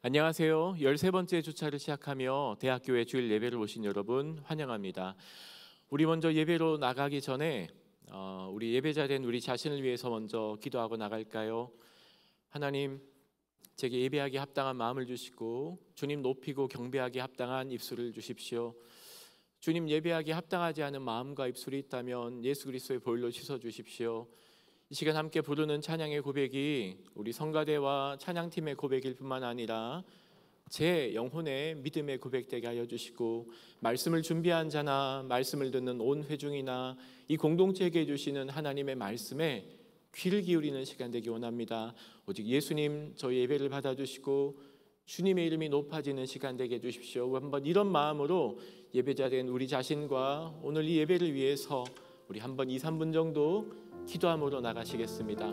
안녕하세요. 13번째 주차를 시작하며 대학교에 주일 예배를 오신 여러분 환영합니다. 우리 먼저 예배로 나가기 전에 우리 예배자 된 우리 자신을 위해서 먼저 기도하고 나갈까요? 하나님, 제게 예배하기에 합당한 마음을 주시고 주님 높이고 경배하기에 합당한 입술을 주십시오. 주님 예배하기에 합당하지 않은 마음과 입술이 있다면 예수 그리스도의 보혈로 씻어 주십시오. 이 시간 함께 부르는 찬양의 고백이 우리 성가대와 찬양팀의 고백일 뿐만 아니라 제 영혼의 믿음의 고백되게 하여 주시고, 말씀을 준비한 자나 말씀을 듣는 온 회중이나 이 공동체에게 주시는 하나님의 말씀에 귀를 기울이는 시간 되기 원합니다. 오직 예수님 저희 예배를 받아주시고 주님의 이름이 높아지는 시간 되게 해주십시오. 한번 이런 마음으로 예배자 된 우리 자신과 오늘 이 예배를 위해서 우리 한번 2-3분 정도 기도함으로 나가시겠습니다.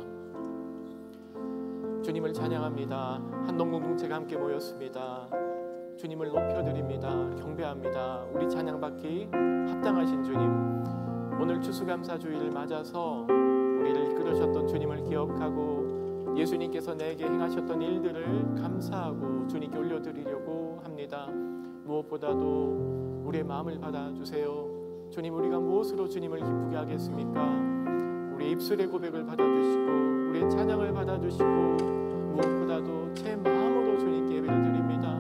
주님을 찬양합니다. 한동공동체가 함께 모였습니다. 주님을 높여드립니다. 경배합니다. 우리 찬양받기 합당하신 주님, 오늘 추수감사주일을 맞아서 우리를 이끌으셨던 주님을 기억하고 예수님께서 내게 행하셨던 일들을 감사하고 주님께 올려드리려고 합니다. 무엇보다도 우리의 마음을 받아주세요. 주님, 우리가 무엇으로 주님을 기쁘게 하겠습니까? 우리의 입술의 고백을 받아주시고 우리의 찬양을 받아주시고 무엇보다도 제 마음으로 주님께 예배를 드립니다.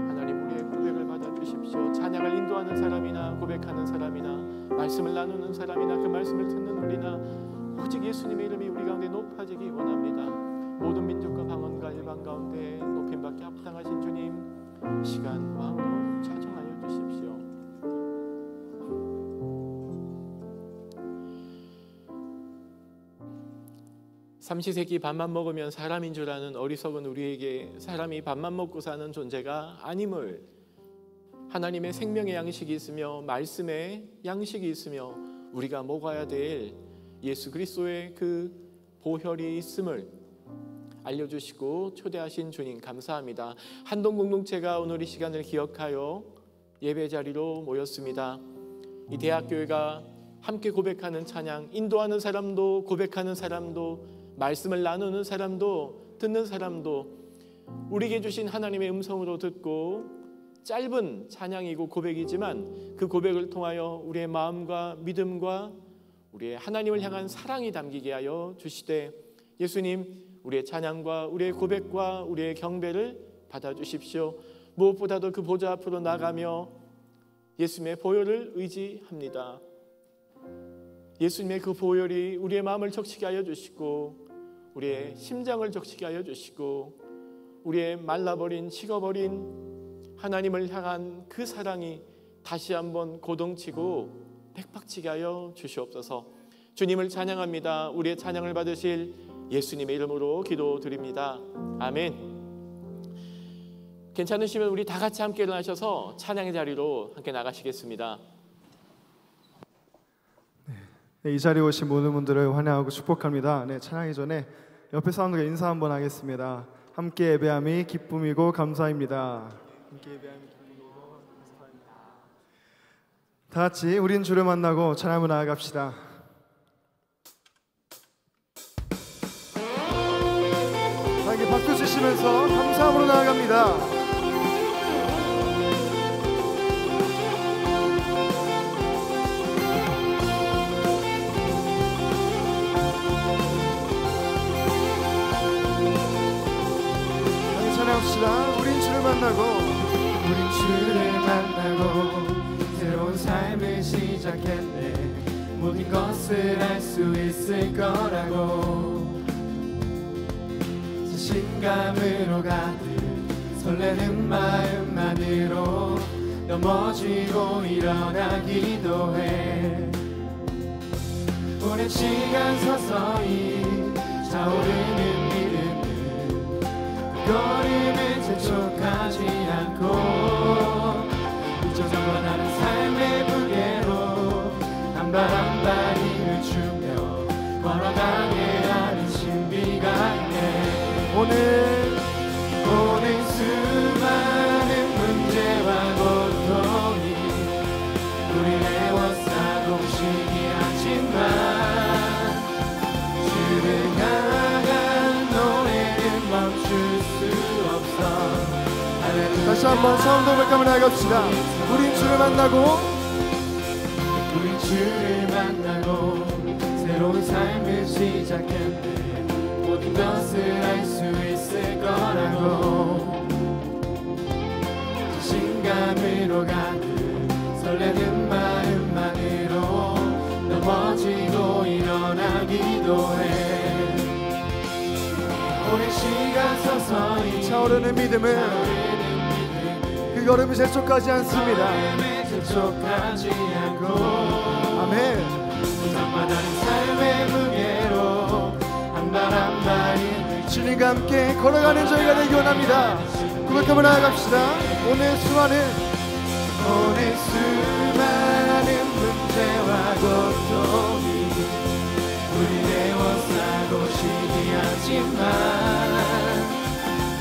하나님, 우리의 고백을 받아주십시오. 찬양을 인도하는 사람이나 고백하는 사람이나 말씀을 나누는 사람이나 그 말씀을 듣는 우리나 오직 예수님의 이름이 우리 가운데 높아지기 원합니다. 모든 민족과 방언과 일방 가운데 높임받기 합당하신 주님, 이 시간 마음으로 차정하여 주십시오. 삼시세끼 밥만 먹으면 사람인 줄 아는 어리석은 우리에게 사람이 밥만 먹고 사는 존재가 아님을, 하나님의 생명의 양식이 있으며 말씀의 양식이 있으며 우리가 먹어야 될 예수 그리스도의 그 보혈이 있음을 알려주시고 초대하신 주님 감사합니다. 한동공동체가 오늘 이 시간을 기억하여 예배 자리로 모였습니다. 이 대학교회가 함께 고백하는 찬양, 인도하는 사람도 고백하는 사람도 말씀을 나누는 사람도 듣는 사람도 우리에게 주신 하나님의 음성으로 듣고 짧은 찬양이고 고백이지만 그 고백을 통하여 우리의 마음과 믿음과 우리의 하나님을 향한 사랑이 담기게 하여 주시되, 예수님, 우리의 찬양과 우리의 고백과 우리의 경배를 받아주십시오. 무엇보다도 그 보좌 앞으로 나가며 예수님의 보혈을 의지합니다. 예수님의 그 보혈이 우리의 마음을 적시게 하여 주시고 우리의 심장을 적시게 하여 주시고 우리의 말라버린 식어버린 하나님을 향한 그 사랑이 다시 한번 고동치고 백박치게 하여 주시옵소서. 주님을 찬양합니다. 우리의 찬양을 받으실 예수님의 이름으로 기도드립니다. 아멘. 괜찮으시면 우리 다 같이 함께 일어나셔서 찬양의 자리로 함께 나가시겠습니다. 네, 이 자리에 오신 모든 분들을 환영하고 축복합니다. 네, 찬양이 전에 옆에 사람들과 인사 한번 하겠습니다. 함께 예배함이 기쁨이고 감사입니다. 함께 예배함이 기쁨이고 감사입니다. 다 같이 우린 주를 만나고 찬양을 나아갑시다. 함께 박수 치시면서 감사함으로 나아갑니다. 우린 주를 만나고 새로운 삶을 시작했네. 모든 것을 알 수 있을 거라고 자신감으로 가득 설레는 마음만으로 넘어지고 일어나기도 해. 오랜 시간 서서히 차오르는 믿음은 걸음을 재촉하지 않고 잊혀져 나는 삶의 무게로 한 발 한 발 힘을 주며 걸어가게 하는 신비가 있네. 오늘 수많은 문제와 고통이 우리를 애워싸고 쉬게 하지만 주를 향한 노래는 멈출 수 없어. 다시 한번 처음부터 고백하며 나아갑시다. 우린 주를 만나고 우린 주를 만나고 새로운 삶을 시작했네. 모든 것을 알 수 있을 거라고 자신감으로 가득 설레는 마음만으로 넘어지고 일어나기도 해. 오랜 시간 서서히 차오르는 믿음은 그 걸음이 재촉하지 않습니다. 재촉하지 않고 아멘. 부담받은 삶의 무게로 한 발 한 발이 주님과 함께 걸어가는 저희가 되기 원합니다. 고백하며 나아갑시다. 오늘 수많은 문제와 고통이 우리 에워싸고 쉬게 하지만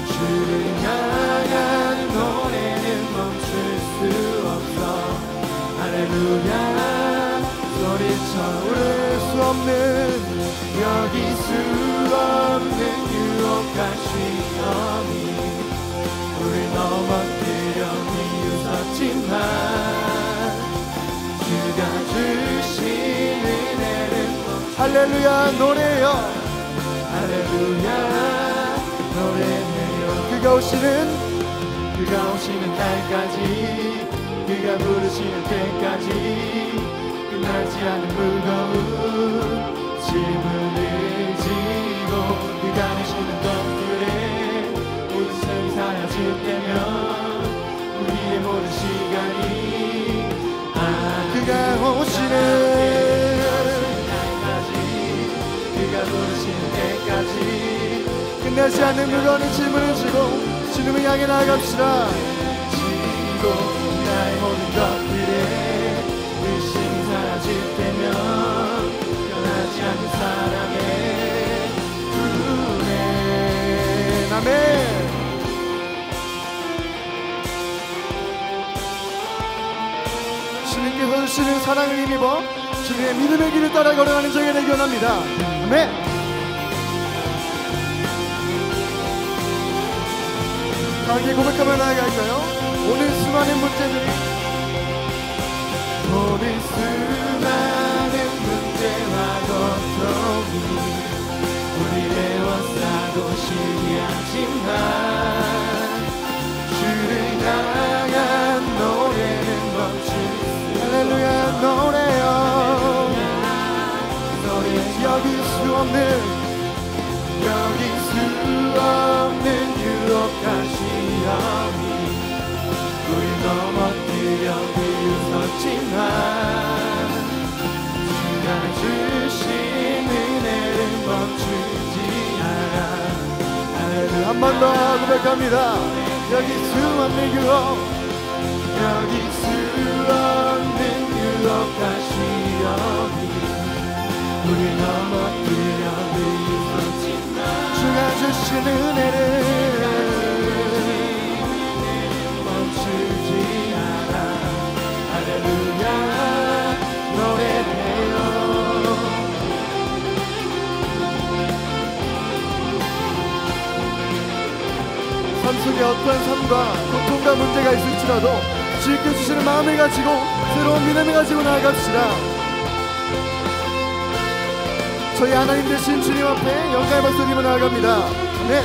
주를 향한 노래는 멈출 수 없어. 할렐루야 소리쳐 오를 수 없는 여기 수 없는 유혹과 시험이 우릴 넘어뜨려 비웃었지만 주가 주신 은혜는 할렐루야 노래요. 할렐루야 노래해요. 그가 오시는 날까지 그가 부르시는 때까지 끝나지 않은 무거운 짐을 지고 그가 내시는 것들에 모든 삶이 사라질 때면 우리의 모든 시간이 그가 오시는 날까지 그가 부르시는 때까지 끝나지 않는 무거운 짐을 지고 주님을 향해 나아갑시다. 지고 나의 모든 것들에 의심이 사라질 때면 변하지 않는 사랑의 은혜. 아멘. 주님께서 주시는 사랑을 힘입어 주님의 믿음의 길을 따라 걸어가는 저희가 되기 원합니다. 아멘. 함께 고백하며 나아갈까요? 오늘 수많은 문제들이 오늘 수많은 문제와 고통이 우리를 에워싸고 쉬게 하지만 주를 향한 노래는 멈출 할렐루야 노래요. 여길 수 없는 유혹과 시험이 우리 넘어뜨려 비웃었지만 주가 주신 은혜를 멈추지 않아. 한 번 더 고백합니다. 여기 수 없는 유혹 여기 수 없는 유혹과 시험이 우리 넘어뜨려 비웃었지만 주가 주신 은혜를 멈추지 않아. 할렐루야 노래해요. 삶 속에 어떠한 삶과 고통과 문제가 있을지라도 주님께 주시는 마음을 가지고 새로운 믿음을 가지고 나아갑시다. 저희 하나님 되신 주님 앞에 영광의 박수 드리며 나아갑니다. 네.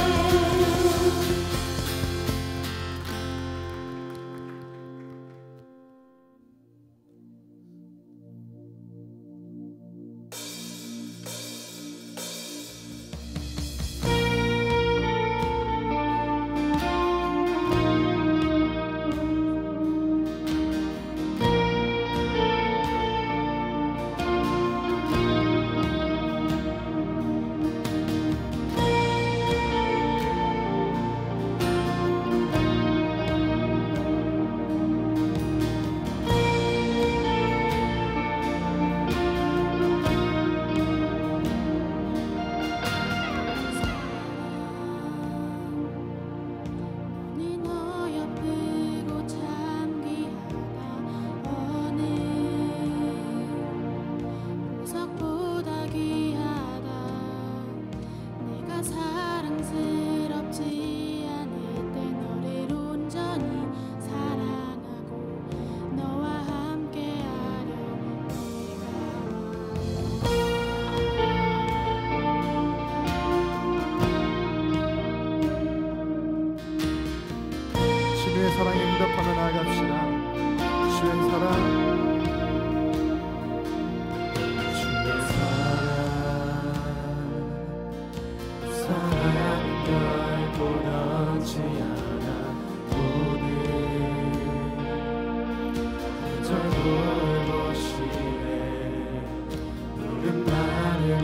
사랑에 응답하며 나아갑시다. 주의 사랑, 변치 않아 오늘 절 돌보시네. 푸른 마르고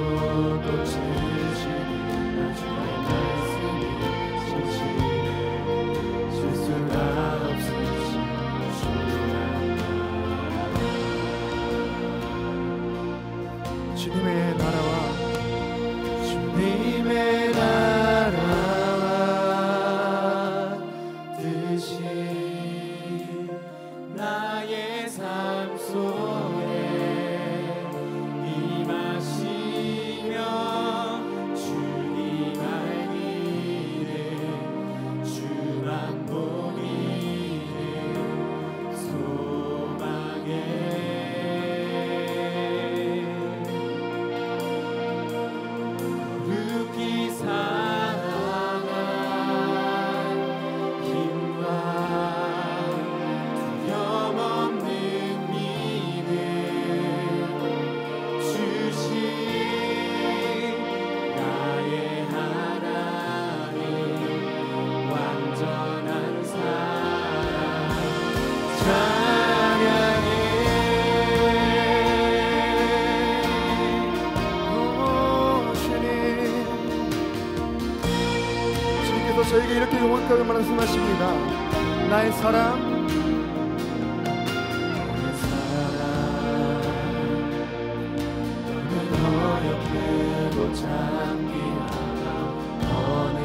꽃을 지니라. 주의 말씀이 진실해. 실수가 없으신 주님의 나라와 주님의 나라와 뜻이 나의 삶 속에 임하시며 주님 알기를 주만 보기를 소망해. 거룩히 살아간 힘과 두려움 없는 믿음 주신 나의 하나님, 완전한 사랑 찬양해. 주님께서 저에게 이렇게 용감하게 말씀하십니다. 나의 사랑, 어렵게도 잠기하나 어느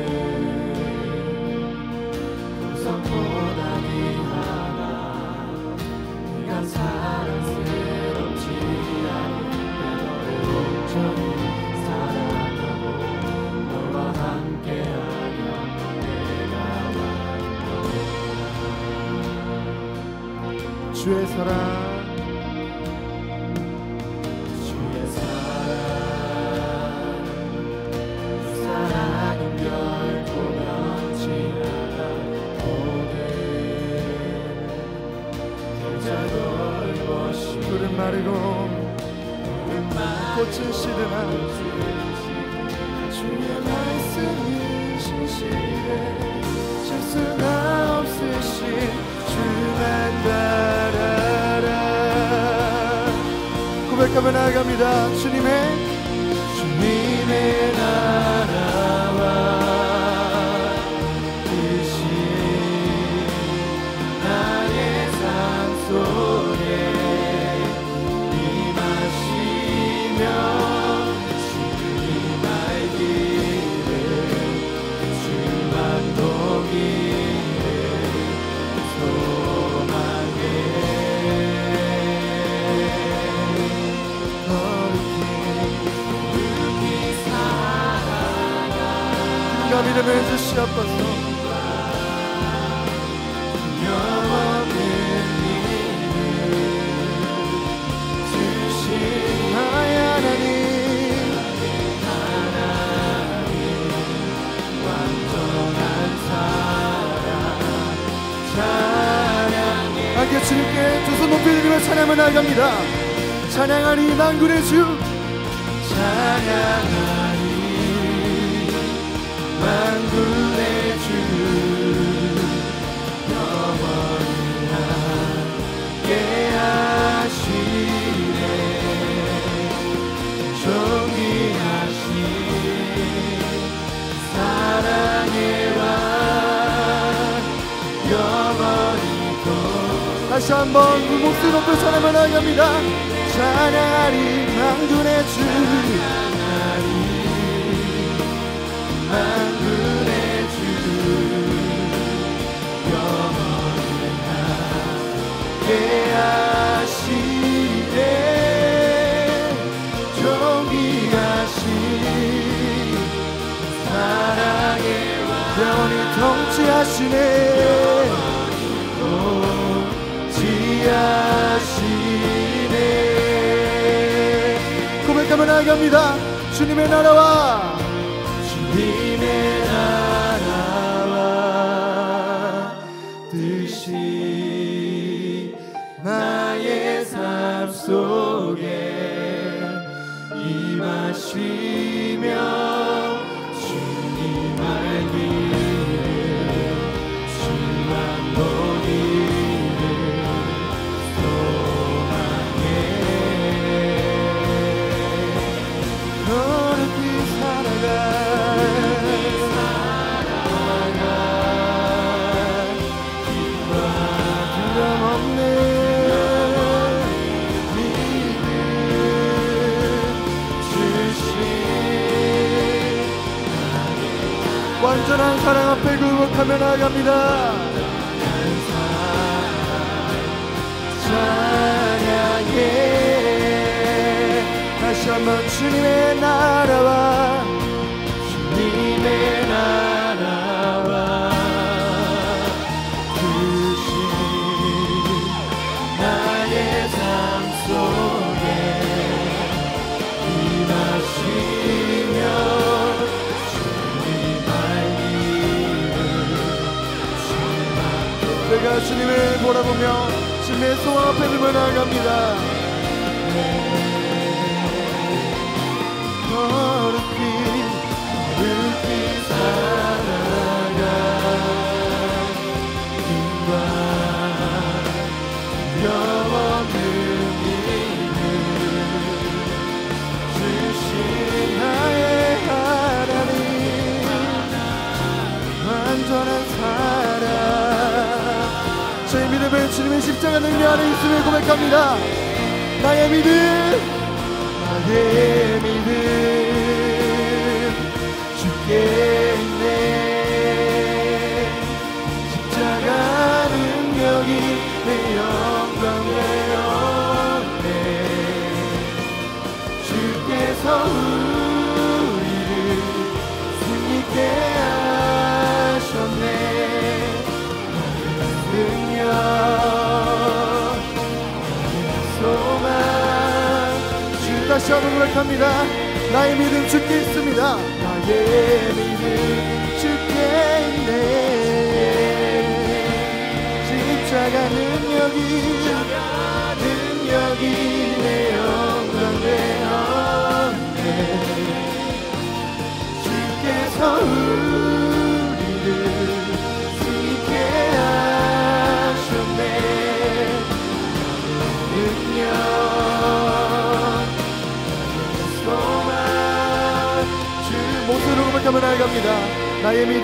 우선보다 귀하나 네가 사랑스럽지 않은데 너를 온전히 사랑하고 너와 함께하며 내가 왔노라. 주의 사랑, 사랑은 결코 변치 않아 오늘 절 돌보시네. 푸른 마르고 꽃은 시드나 주의 말씀이 진실해. 실수가 없으신 주만 바라라. 고백하며 나아갑니다. 주님의 나라와 뜻이 나의 삶 속에 임하시며 주님 알기를 주만 보기를 소망해. 믿음을 주시옵소서. 영원한 믿음 주신 나의 하나님, 완전한 사랑 찬양해. 함께 주님께 두 손 높이 들며 찬양을 나아갑니다. 찬양하리 만군의 주, 찬양하리 만군의 주. 영원히 함께 하시네. 존귀하신 사랑의 왕 영원히 다시 한번 그 목소리 높여 찬양을 나아갑니다. 찬양하리 만군의 주, 만군의 주. 영원히 함께 하시네. 존귀하신 사랑의 왕 영원히 통치하시네. 통치하시네. 고백하며 나아갑니다. 주님의 나라와 주님의 나라와 뜻이 사랑 앞에 굴복하며 나아갑니다. 찬양해. 다시 한번 주님의 나라와 주님의 나라와 크신 나의 삶 속에 임하시며 내가 주님을 보라보며 주님의 소원 앞에 들며 나아갑니다. 거룩히 살아가 힘과 영원한 믿음 주신 나의 하나님 완전한 사랑 저희 믿음은 주님의 십자가 능력 안에 있음을 고백합니다. 나의 믿음 주께 있네. 십자가 능력이 내 영광 되었네. 주께서 우리를 승리케 하셨네. 능력 소망 주 다시 한번 고백합니다. 나의 믿음 주께 있습니다. 나의 믿음 주께 있네. 십자가 능력이 내 영광 되었네. 주께서 우리를 승리케 하셨네. 능력 소망 주 목소리로 고백하며 나아갑니다. 나의 믿음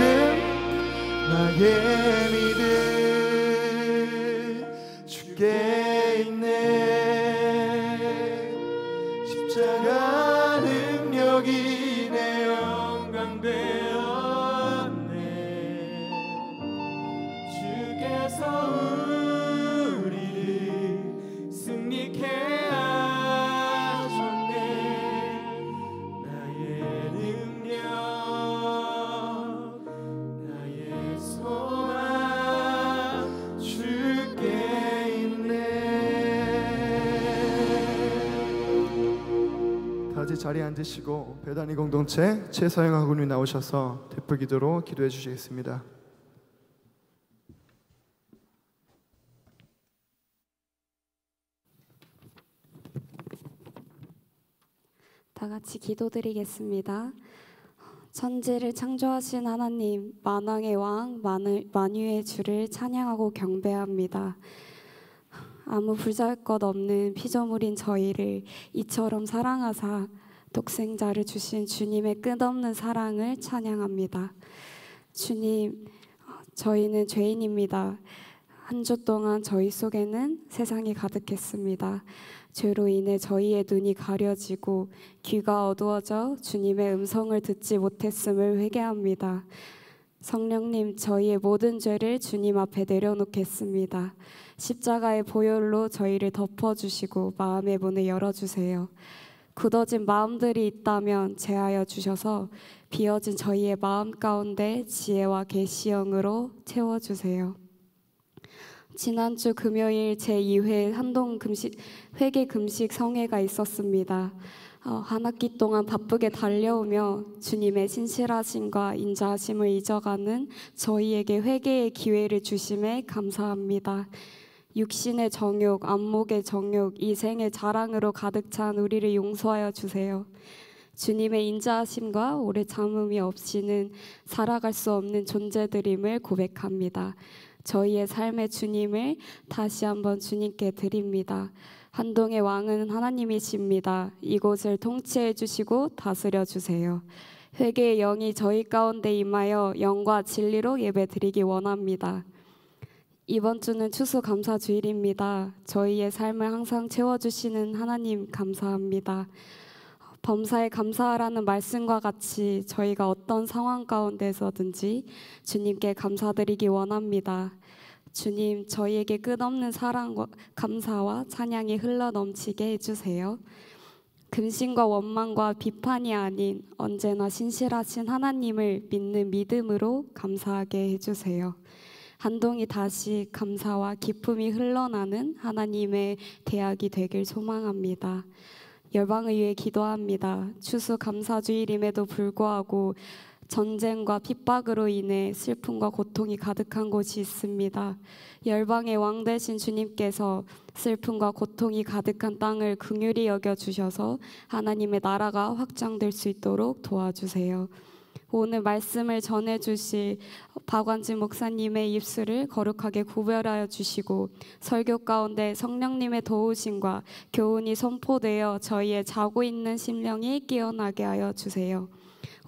주께 있네. 십자가 능력이 내 영광 되었네. 주께서 우리를 승리케 하셨네. 나의 능력 나의 소망 주께 있네. 다 같이 자리에 앉으시고 배단위 공동체 최서영 학우님이 나오셔서 대표 기도로 기도해 주시겠습니다. 다 같이 기도드리겠습니다. 천지를 창조하신 하나님, 만왕의 왕, 만유의 주를 찬양하고 경배합니다. 아무 불자할 것 없는 피조물인 저희를 이처럼 사랑하사 독생자를 주신 주님의 끝없는 사랑을 찬양합니다. 주님, 저희는 죄인입니다. 한 주 동안 저희 속에는 세상이 가득했습니다. 죄로 인해 저희의 눈이 가려지고 귀가 어두워져 주님의 음성을 듣지 못했음을 회개합니다. 성령님, 저희의 모든 죄를 주님 앞에 내려놓겠습니다. 십자가의 보혈로 저희를 덮어주시고 마음의 문을 열어주세요. 굳어진 마음들이 있다면 제하여 주셔서 비어진 저희의 마음 가운데 지혜와 계시형으로 채워주세요. 지난주 금요일 제2회 한동 회개 금식 성회가 있었습니다. 한 학기 동안 바쁘게 달려오며 주님의 신실하심과 인자하심을 잊어가는 저희에게 회개의 기회를 주심에 감사합니다. 육신의 정욕, 안목의 정욕, 이생의 자랑으로 가득 찬 우리를 용서하여 주세요. 주님의 인자하심과 오래 참음이 없이는 살아갈 수 없는 존재들임을 고백합니다. 저희의 삶의 주님을 다시 한번 주님께 드립니다. 한동의 왕은 하나님이십니다. 이곳을 통치해 주시고 다스려 주세요. 회개의 영이 저희 가운데 임하여 영과 진리로 예배드리기 원합니다. 이번 주는 추수감사주일입니다. 저희의 삶을 항상 채워주시는 하나님 감사합니다. 범사에 감사하라는 말씀과 같이 저희가 어떤 상황 가운데서든지 주님께 감사드리기 원합니다. 주님, 저희에게 끝없는 사랑과 감사와 찬양이 흘러넘치게 해주세요. 근심과 원망과 비판이 아닌 언제나 신실하신 하나님을 믿는 믿음으로 감사하게 해주세요. 한동이 다시 감사와 기쁨이 흘러나는 하나님의 대학이 되길 소망합니다. 열방을 위해 기도합니다. 추수감사주일임에도 불구하고 전쟁과 핍박으로 인해 슬픔과 고통이 가득한 곳이 있습니다. 열방의 왕 되신 주님께서 슬픔과 고통이 가득한 땅을 긍휼히 여겨주셔서 하나님의 나라가 확장될 수 있도록 도와주세요. 오늘 말씀을 전해주실 박완진 목사님의 입술을 거룩하게 구별하여 주시고 설교 가운데 성령님의 도우심과 교훈이 선포되어 저희의 자고 있는 심령이 깨어나게 하여 주세요.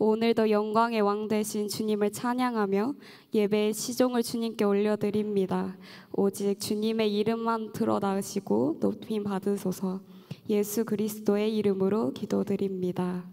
오늘도 영광의 왕 되신 주님을 찬양하며 예배의 시종을 주님께 올려드립니다. 오직 주님의 이름만 드러나시고 높임 받으소서. 예수 그리스도의 이름으로 기도드립니다.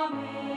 아멘.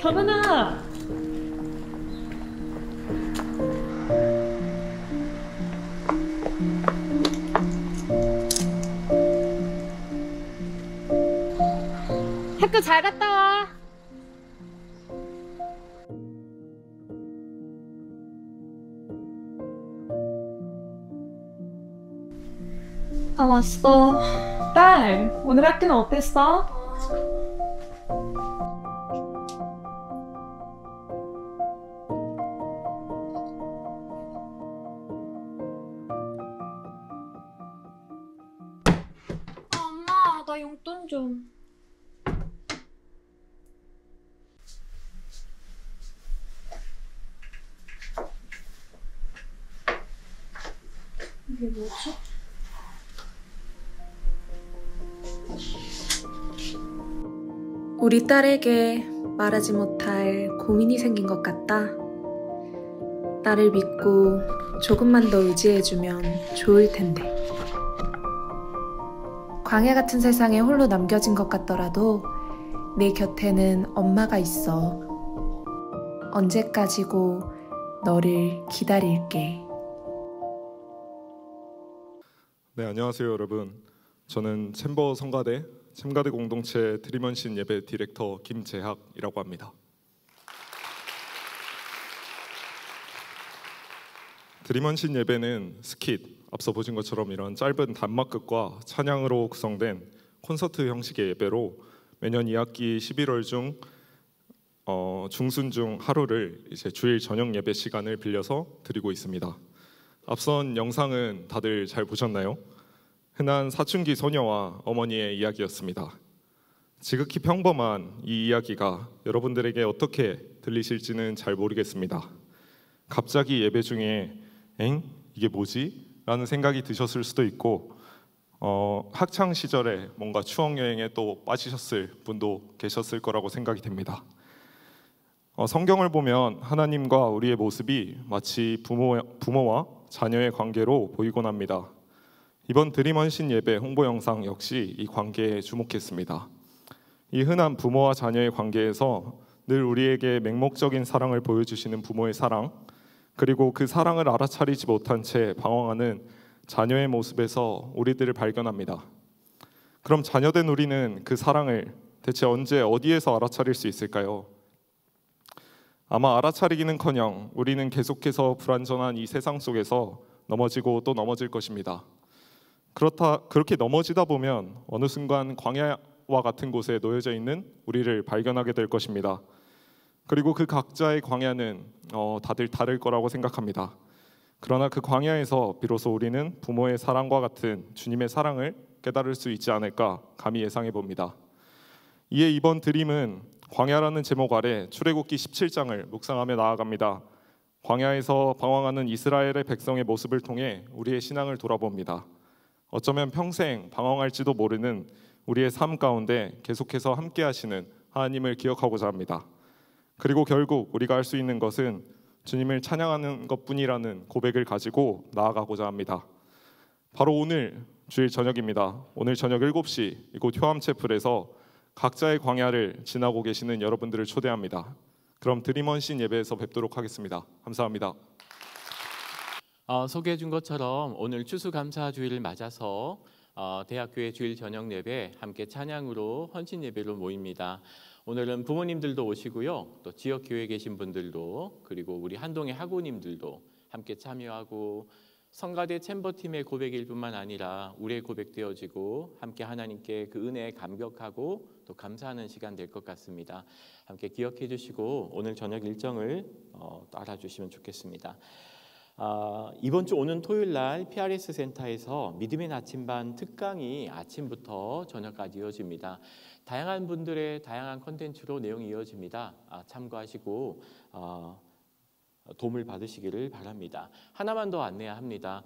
경은아! 학교 잘 갔다 와. 다 왔어. 딸, 오늘 학교는 어땠어? 엄마, 나 용돈 좀. 이게 뭐지? 우리 딸에게 말하지 못할 고민이 생긴 것 같다. 나를 믿고 조금만 더 의지해주면 좋을 텐데. 광야 같은 세상에 홀로 남겨진 것 같더라도 내 곁에는 엄마가 있어. 언제까지고 너를 기다릴게. 네, 안녕하세요 여러분. 저는 챔버 성가대 공동체 드림원신 예배 디렉터 김재학이라고 합니다. 드림원신 예배는 스킷, 앞서 보신 것처럼 이런 짧은 단막극과 찬양으로 구성된 콘서트 형식의 예배로 매년 2학기 11월 중순 중 하루를 이제 주일 저녁 예배 시간을 빌려서 드리고 있습니다. 앞선 영상은 다들 잘 보셨나요? 흔한 사춘기 소녀와 어머니의 이야기였습니다. 지극히 평범한 이 이야기가 여러분들에게 어떻게 들리실지는 잘 모르겠습니다. 갑자기 예배 중에 엥? 이게 뭐지? 라는 생각이 드셨을 수도 있고 학창 시절에 뭔가 추억 여행에 또 빠지셨을 분도 계셨을 거라고 생각이 됩니다. 성경을 보면 하나님과 우리의 모습이 마치 부모와 자녀의 관계로 보이곤 합니다. 이번 드림원신 예배 홍보 영상 역시 이 관계에 주목했습니다. 이 흔한 부모와 자녀의 관계에서 늘 우리에게 맹목적인 사랑을 보여주시는 부모의 사랑, 그리고 그 사랑을 알아차리지 못한 채 방황하는 자녀의 모습에서 우리들을 발견합니다. 그럼 자녀된 우리는 그 사랑을 대체 언제 어디에서 알아차릴 수 있을까요? 아마 알아차리기는커녕 우리는 계속해서 불완전한 이 세상 속에서 넘어지고 또 넘어질 것입니다. 그렇게 넘어지다 보면 어느 순간 광야와 같은 곳에 놓여져 있는 우리를 발견하게 될 것입니다. 그리고 그 각자의 광야는 다들 다를 거라고 생각합니다. 그러나 그 광야에서 비로소 우리는 부모의 사랑과 같은 주님의 사랑을 깨달을 수 있지 않을까 감히 예상해 봅니다. 이에 이번 드림은 광야라는 제목 아래 출애굽기 17장을 묵상하며 나아갑니다. 광야에서 방황하는 이스라엘의 백성의 모습을 통해 우리의 신앙을 돌아봅니다. 어쩌면 평생 방황할지도 모르는 우리의 삶 가운데 계속해서 함께 하시는 하나님을 기억하고자 합니다. 그리고 결국 우리가 할 수 있는 것은 주님을 찬양하는 것뿐이라는 고백을 가지고 나아가고자 합니다. 바로 오늘 주일 저녁입니다. 오늘 저녁 7시 이곳 효암채플에서 각자의 광야를 지나고 계시는 여러분들을 초대합니다. 그럼 드림원신 예배에서 뵙도록 하겠습니다. 감사합니다. 소개해 준 것처럼 오늘 추수감사주일을 맞아서 대학교의 주일 저녁 예배 함께 찬양으로 헌신 예배로 모입니다. 오늘은 부모님들도 오시고요, 또 지역 교회에 계신 분들도, 그리고 우리 한동의 학우님들도 함께 참여하고 성가대 챔버팀의 고백일 뿐만 아니라 우리의 고백되어지고 함께 하나님께 그 은혜에 감격하고 또 감사하는 시간 될 것 같습니다. 함께 기억해 주시고 오늘 저녁 일정을 알아주시면 좋겠습니다. 이번 주 오는 토요일 날 PRS 센터에서 믿음의 나침반 특강이 아침부터 저녁까지 이어집니다. 다양한 분들의 다양한 콘텐츠로 내용이 이어집니다. 참고하시고 도움을 받으시기를 바랍니다. 하나만 더 안내합니다.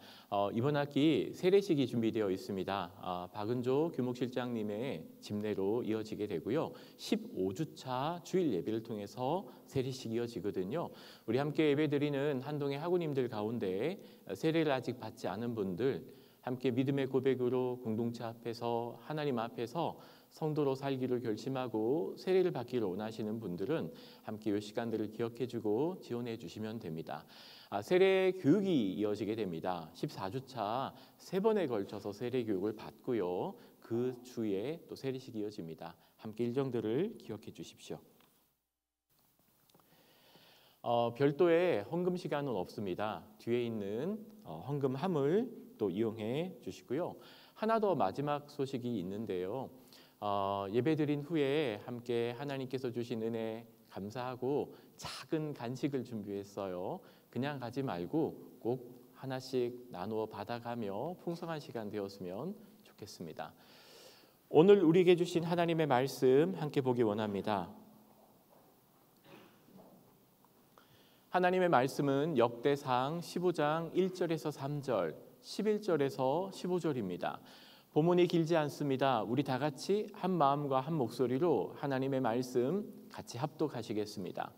이번 학기 세례식이 준비되어 있습니다. 박은조 교목실장님의 집례로 이어지게 되고요. 15주차 주일 예배를 통해서 세례식이 이어지거든요. 우리 함께 예배드리는 한동의 학우님들 가운데 세례를 아직 받지 않은 분들, 함께 믿음의 고백으로 공동체 앞에서 하나님 앞에서 성도로 살기를 결심하고 세례를 받기를 원하시는 분들은 함께 이 시간들을 기억해주고 지원해 주시면 됩니다. 세례 교육이 이어지게 됩니다. 14주차 3번에 걸쳐서 세례 교육을 받고요. 그 주에 또 세례식이 이어집니다. 함께 일정들을 기억해 주십시오. 별도의 헌금 시간은 없습니다. 뒤에 있는 헌금함을 또 이용해 주시고요. 하나 더 마지막 소식이 있는데요. 예배드린 후에 함께 하나님께서 주신 은혜 감사하고 작은 간식을 준비했어요. 그냥 가지 말고 꼭 하나씩 나누어 받아가며 풍성한 시간 되었으면 좋겠습니다. 오늘 우리에게 주신 하나님의 말씀 함께 보기 원합니다. 하나님의 말씀은 역대상 15장 1절에서 3절, 11절에서 15절입니다. 본문이 길지 않습니다. 우리 다 같이 한 마음과 한 목소리로 하나님의 말씀 같이 합독하시겠습니다.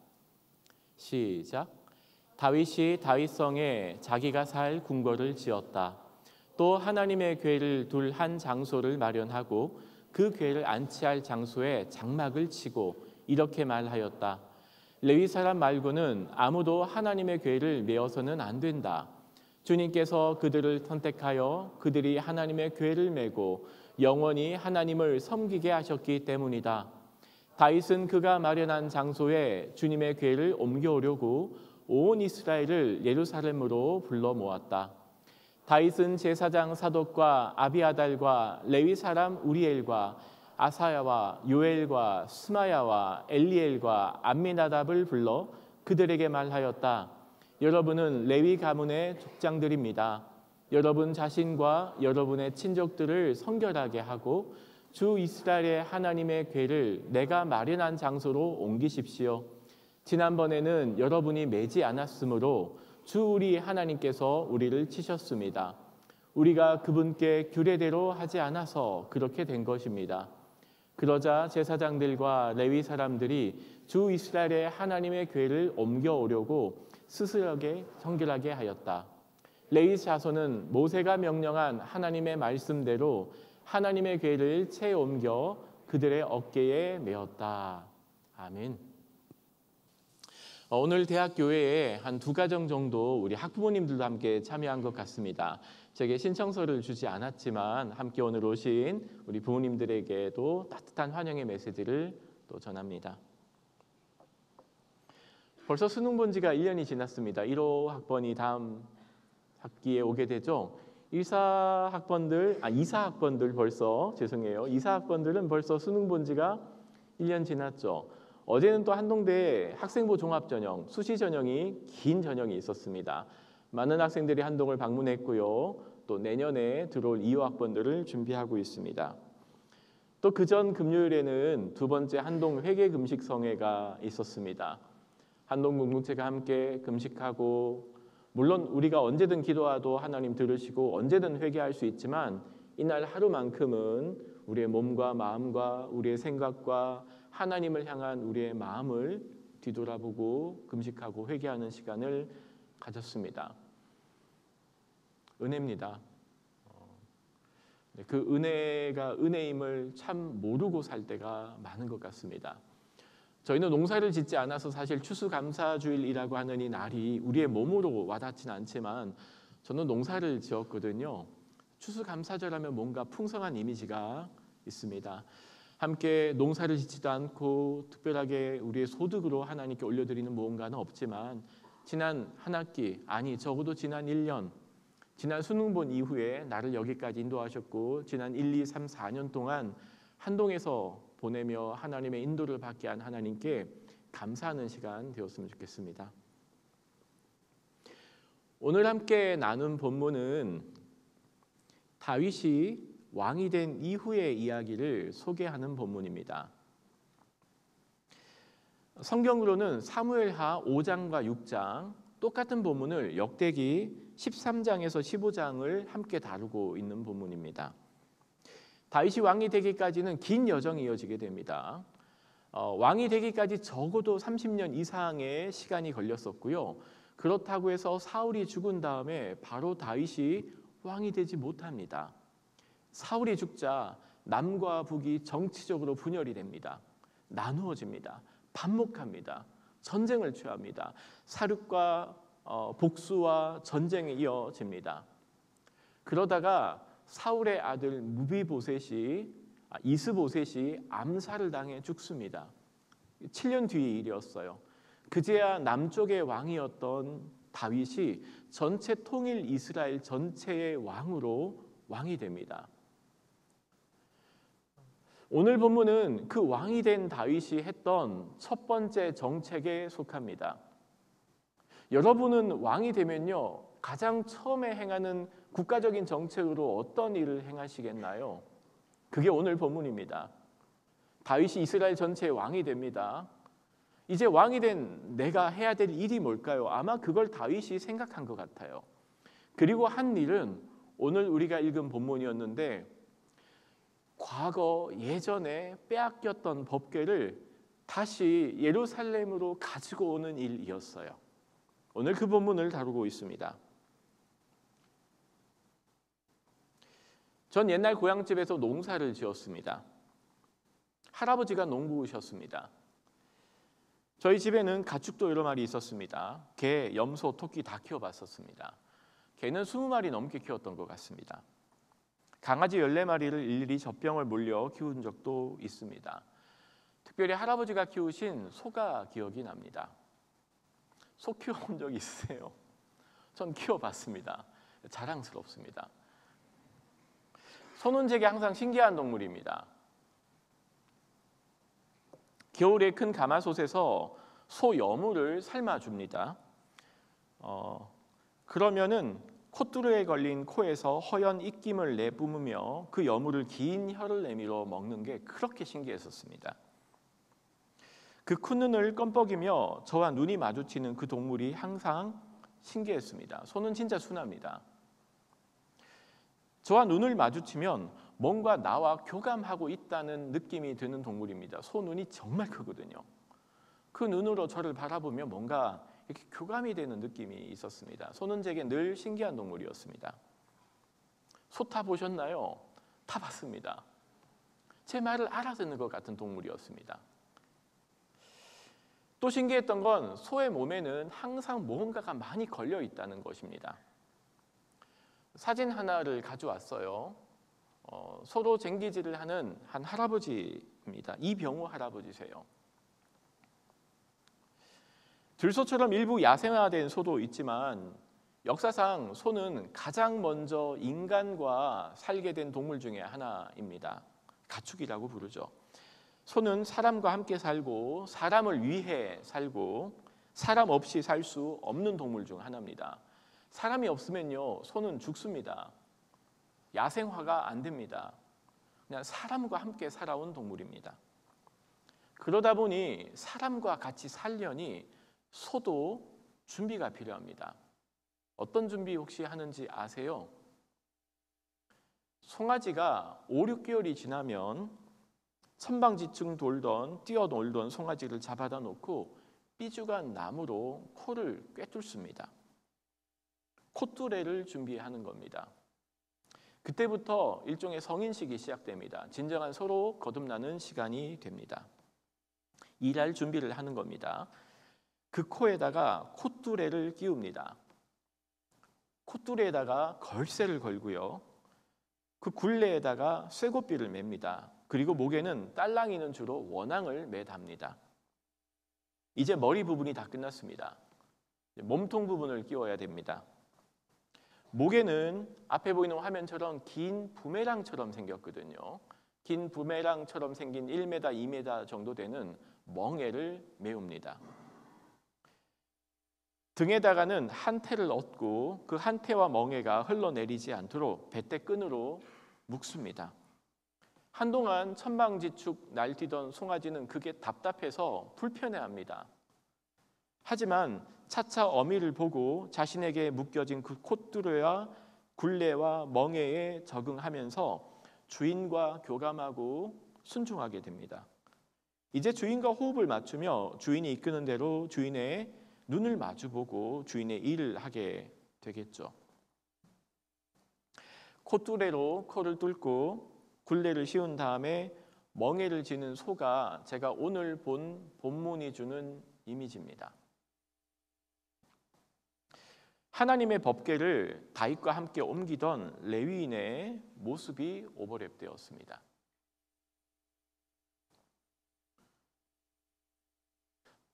시작. 다윗이 다윗성에 자기가 살 궁궐을 지었다. 또 하나님의 궤를 둘 한 장소를 마련하고 그 궤를 안치할 장소에 장막을 치고 이렇게 말하였다. 레위 사람 말고는 아무도 하나님의 궤를 메어서는 안 된다. 주님께서 그들을 선택하여 그들이 하나님의 궤를 메고 영원히 하나님을 섬기게 하셨기 때문이다. 다윗은 그가 마련한 장소에 주님의 궤를 옮겨오려고 온 이스라엘을 예루살렘으로 불러 모았다. 다윗은 제사장 사독과 아비아달과 레위 사람 우리엘과 아사야와 요엘과 스마야와 엘리엘과 암미나답을 불러 그들에게 말하였다. 여러분은 레위 가문의 족장들입니다. 여러분 자신과 여러분의 친족들을 성결하게 하고 주 이스라엘의 하나님의 궤를 내가 마련한 장소로 옮기십시오. 지난번에는 여러분이 매지 않았으므로 주 우리 하나님께서 우리를 치셨습니다. 우리가 그분께 규례대로 하지 않아서 그렇게 된 것입니다. 그러자 제사장들과 레위 사람들이 주 이스라엘의 하나님의 궤를 옮겨오려고 스스로에게 성결하게 하였다. 레위 자손은 모세가 명령한 하나님의 말씀대로 하나님의 궤를 채 옮겨 그들의 어깨에 메었다. 아멘. 오늘 대학교회에 한 2가정 정도 우리 학부모님들도 함께 참여한 것 같습니다. 제게 신청서를 주지 않았지만 함께 오늘 오신 우리 부모님들에게도 따뜻한 환영의 메시지를 또 전합니다. 벌써 수능 본 지가 1년이 지났습니다. 1호 학번이 다음 학기에 오게 되죠. 이사 학번들은 벌써 수능 본 지가 1년 지났죠. 어제는 또 한동대 학생부 종합전형, 수시 전형이 긴 전형이 있었습니다. 많은 학생들이 한동을 방문했고요. 또 내년에 들어올 2호 학번들을 준비하고 있습니다. 또 그전 금요일에는 2번째 한동 회계 금식 성회가 있었습니다. 한동 공동체가 함께 금식하고 물론 우리가 언제든 기도하도 하나님 들으시고 언제든 회개할 수 있지만 이날 하루만큼은 우리의 몸과 마음과 우리의 생각과 하나님을 향한 우리의 마음을 뒤돌아보고 금식하고 회개하는 시간을 가졌습니다. 은혜입니다. 그 은혜가 은혜임을 참 모르고 살 때가 많은 것 같습니다. 저희는 농사를 짓지 않아서 사실 추수감사주일이라고 하는 이 날이 우리의 몸으로 와닿진 않지만 저는 농사를 지었거든요. 추수감사절하면 뭔가 풍성한 이미지가 있습니다. 함께 농사를 짓지도 않고 특별하게 우리의 소득으로 하나님께 올려드리는 무언가는 없지만 지난 한 학기, 아니 적어도 지난 1년, 지난 수능 본 이후에 나를 여기까지 인도하셨고 지난 1, 2, 3, 4년 동안 한동에서 보내며 하나님의 인도를 받게 한 하나님께 감사하는 시간 되었으면 좋겠습니다. 오늘 함께 나눈 본문은 다윗이 왕이 된 이후의 이야기를 소개하는 본문입니다. 성경으로는 사무엘하 5장과 6장 똑같은 본문을 역대기 13장에서 15장을 함께 다루고 있는 본문입니다. 다윗이 왕이 되기까지는 긴 여정이 이어지게 됩니다. 왕이 되기까지 적어도 30년 이상의 시간이 걸렸었고요. 그렇다고 해서 사울이 죽은 다음에 바로 다윗이 왕이 되지 못합니다. 사울이 죽자 남과 북이 정치적으로 분열이 됩니다. 나누어집니다. 반목합니다. 전쟁을 취합니다. 사륙과 복수와 전쟁이 이어집니다. 그러다가 사울의 아들 이스보셋이 암살을 당해 죽습니다. 7년 뒤의 일이었어요. 그제야 남쪽의 왕이었던 다윗이 전체 통일 이스라엘 전체의 왕이 됩니다. 오늘 본문은 그 왕이 된 다윗이 했던 첫 번째 정책에 속합니다. 여러분은 왕이 되면요, 가장 처음에 행하는 국가적인 정책으로 어떤 일을 행하시겠나요? 그게 오늘 본문입니다. 다윗이 이스라엘 전체의 왕이 됩니다. 이제 왕이 된 내가 해야 될 일이 뭘까요? 아마 그걸 다윗이 생각한 것 같아요. 그리고 한 일은 오늘 우리가 읽은 본문이었는데, 과거 예전에 빼앗겼던 법궤를 다시 예루살렘으로 가지고 오는 일이었어요. 오늘 그 본문을 다루고 있습니다. 전 옛날 고향집에서 농사를 지었습니다. 할아버지가 농부셨습니다. 저희 집에는 가축도 여러 마리 있었습니다. 개, 염소, 토끼 다 키워봤었습니다. 개는 20마리 넘게 키웠던 것 같습니다. 강아지 14마리를 일일이 젖병을 물려 키운 적도 있습니다. 특별히 할아버지가 키우신 소가 기억이 납니다. 소 키워본 적 있으세요? 전 키워봤습니다. 자랑스럽습니다. 소는 제게 항상 신기한 동물입니다. 겨울에 큰 가마솥에서 소 여물을 삶아줍니다. 그러면은 콧뚜루에 걸린 코에서 허연 입김을 내뿜으며 그 여물을 긴 혀를 내밀어 먹는 게 그렇게 신기했었습니다. 그 콧눈을 껌뻑이며 저와 눈이 마주치는 그 동물이 항상 신기했습니다. 소는 진짜 순합니다. 저와 눈을 마주치면 뭔가 나와 교감하고 있다는 느낌이 드는 동물입니다. 소 눈이 정말 크거든요. 그 눈으로 저를 바라보며 뭔가 이렇게 교감이 되는 느낌이 있었습니다. 소는 제게 늘 신기한 동물이었습니다. 소 타보셨나요? 타봤습니다. 제 말을 알아듣는 것 같은 동물이었습니다. 또 신기했던 건 소의 몸에는 항상 무언가가 많이 걸려 있다는 것입니다. 사진 하나를 가져왔어요. 소로 쟁기질을 하는 한 할아버지입니다. 이병우 할아버지세요. 들소처럼 일부 야생화된 소도 있지만 역사상 소는 가장 먼저 인간과 살게 된 동물 중에 하나입니다. 가축이라고 부르죠. 소는 사람과 함께 살고 사람을 위해 살고 사람 없이 살 수 없는 동물 중 하나입니다. 사람이 없으면요, 소는 죽습니다. 야생화가 안 됩니다. 그냥 사람과 함께 살아온 동물입니다. 그러다 보니 사람과 같이 살려니 소도 준비가 필요합니다. 어떤 준비 혹시 하는지 아세요? 송아지가 5, 6개월이 지나면 천방지축 뛰어놀던 송아지를 잡아다 놓고 삐죽한 나무로 코를 꿰뚫습니다. 콧뚜레를 준비하는 겁니다. 그때부터 일종의 성인식이 시작됩니다. 진정한 서로 거듭나는 시간이 됩니다. 일할 준비를 하는 겁니다. 그 코에다가 콧뚜레를 끼웁니다. 콧뚜레에다가 걸쇠를 걸고요. 그 굴레에다가 쇠고삐를 맵니다. 그리고 목에는 딸랑이는 주로 원앙을 매답니다. 이제 머리 부분이 다 끝났습니다. 몸통 부분을 끼워야 됩니다. 목에는 앞에 보이는 화면처럼 긴 부메랑처럼 생겼거든요. 긴 부메랑처럼 생긴 1m, 2m 정도 되는 멍에를 메웁니다. 등에다가는 한태를 얻고 그 한태와 멍에가 흘러내리지 않도록 뱃대끈으로 묶습니다. 한동안 천방지축 날뛰던 송아지는 그게 답답해서 불편해합니다. 하지만 차차 어미를 보고 자신에게 묶여진 그 콧뚜레와 굴레와 멍에에 적응하면서 주인과 교감하고 순종하게 됩니다. 이제 주인과 호흡을 맞추며 주인이 이끄는 대로 주인의 눈을 마주보고 주인의 일을 하게 되겠죠. 콧뚜레로 코를 뚫고 굴레를 씌운 다음에 멍에를 지는 소가 제가 오늘 본 본문이 주는 이미지입니다. 하나님의 법궤를 다윗과 함께 옮기던 레위인의 모습이 오버랩되었습니다.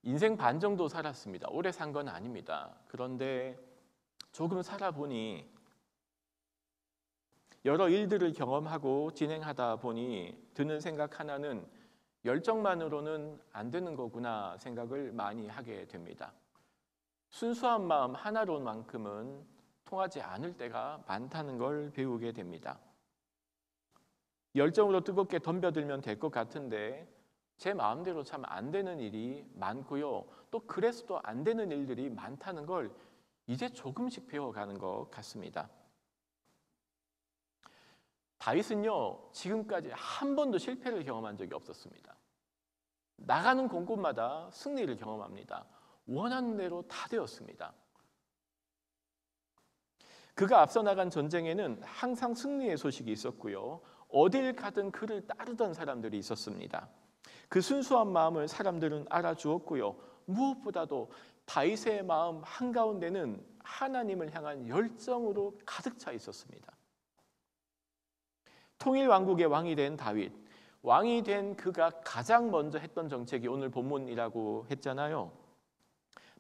인생 반 정도 살았습니다. 오래 산 건 아닙니다. 그런데 조금 살아보니 여러 일들을 경험하고 진행하다 보니 드는 생각 하나는 열정만으로는 안 되는 거구나 생각을 많이 하게 됩니다. 순수한 마음 하나로만큼은 통하지 않을 때가 많다는 걸 배우게 됩니다. 열정으로 뜨겁게 덤벼들면 될 것 같은데 제 마음대로 참 안 되는 일이 많고요. 또 그래서도 안 되는 일들이 많다는 걸 이제 조금씩 배워가는 것 같습니다. 다윗은요, 지금까지 한 번도 실패를 경험한 적이 없었습니다. 나가는 곳곳마다 승리를 경험합니다. 원하는 대로 다 되었습니다. 그가 앞서 나간 전쟁에는 항상 승리의 소식이 있었고요. 어딜 가든 그를 따르던 사람들이 있었습니다. 그 순수한 마음을 사람들은 알아주었고요. 무엇보다도 다윗의 마음 한가운데는 하나님을 향한 열정으로 가득 차 있었습니다. 통일왕국의 왕이 된 다윗, 왕이 된 그가 가장 먼저 했던 정책이 오늘 본문이라고 했잖아요.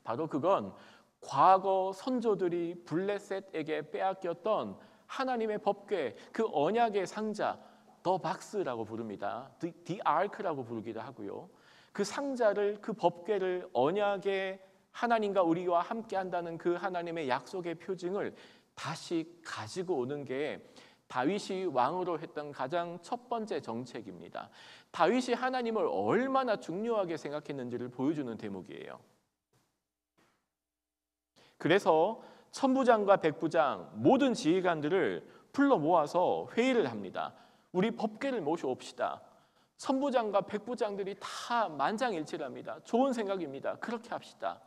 바로 그건 과거 선조들이 블레셋에게 빼앗겼던 하나님의 법궤, 그 언약의 상자, 더 박스라고 부릅니다. The Ark라고 부르기도 하고요. 그 상자를, 그 법궤를 언약의 하나님과 우리와 함께 한다는 그 하나님의 약속의 표징을 다시 가지고 오는 게 다윗이 왕으로 했던 가장 첫 번째 정책입니다. 다윗이 하나님을 얼마나 중요하게 생각했는지를 보여주는 대목이에요. 그래서 천부장과 백부장 모든 지휘관들을 불러 모아서 회의를 합니다. 우리 법궤를 모셔옵시다. 천부장과 백부장들이 다 만장일치합니다. 좋은 생각입니다. 그렇게 합시다.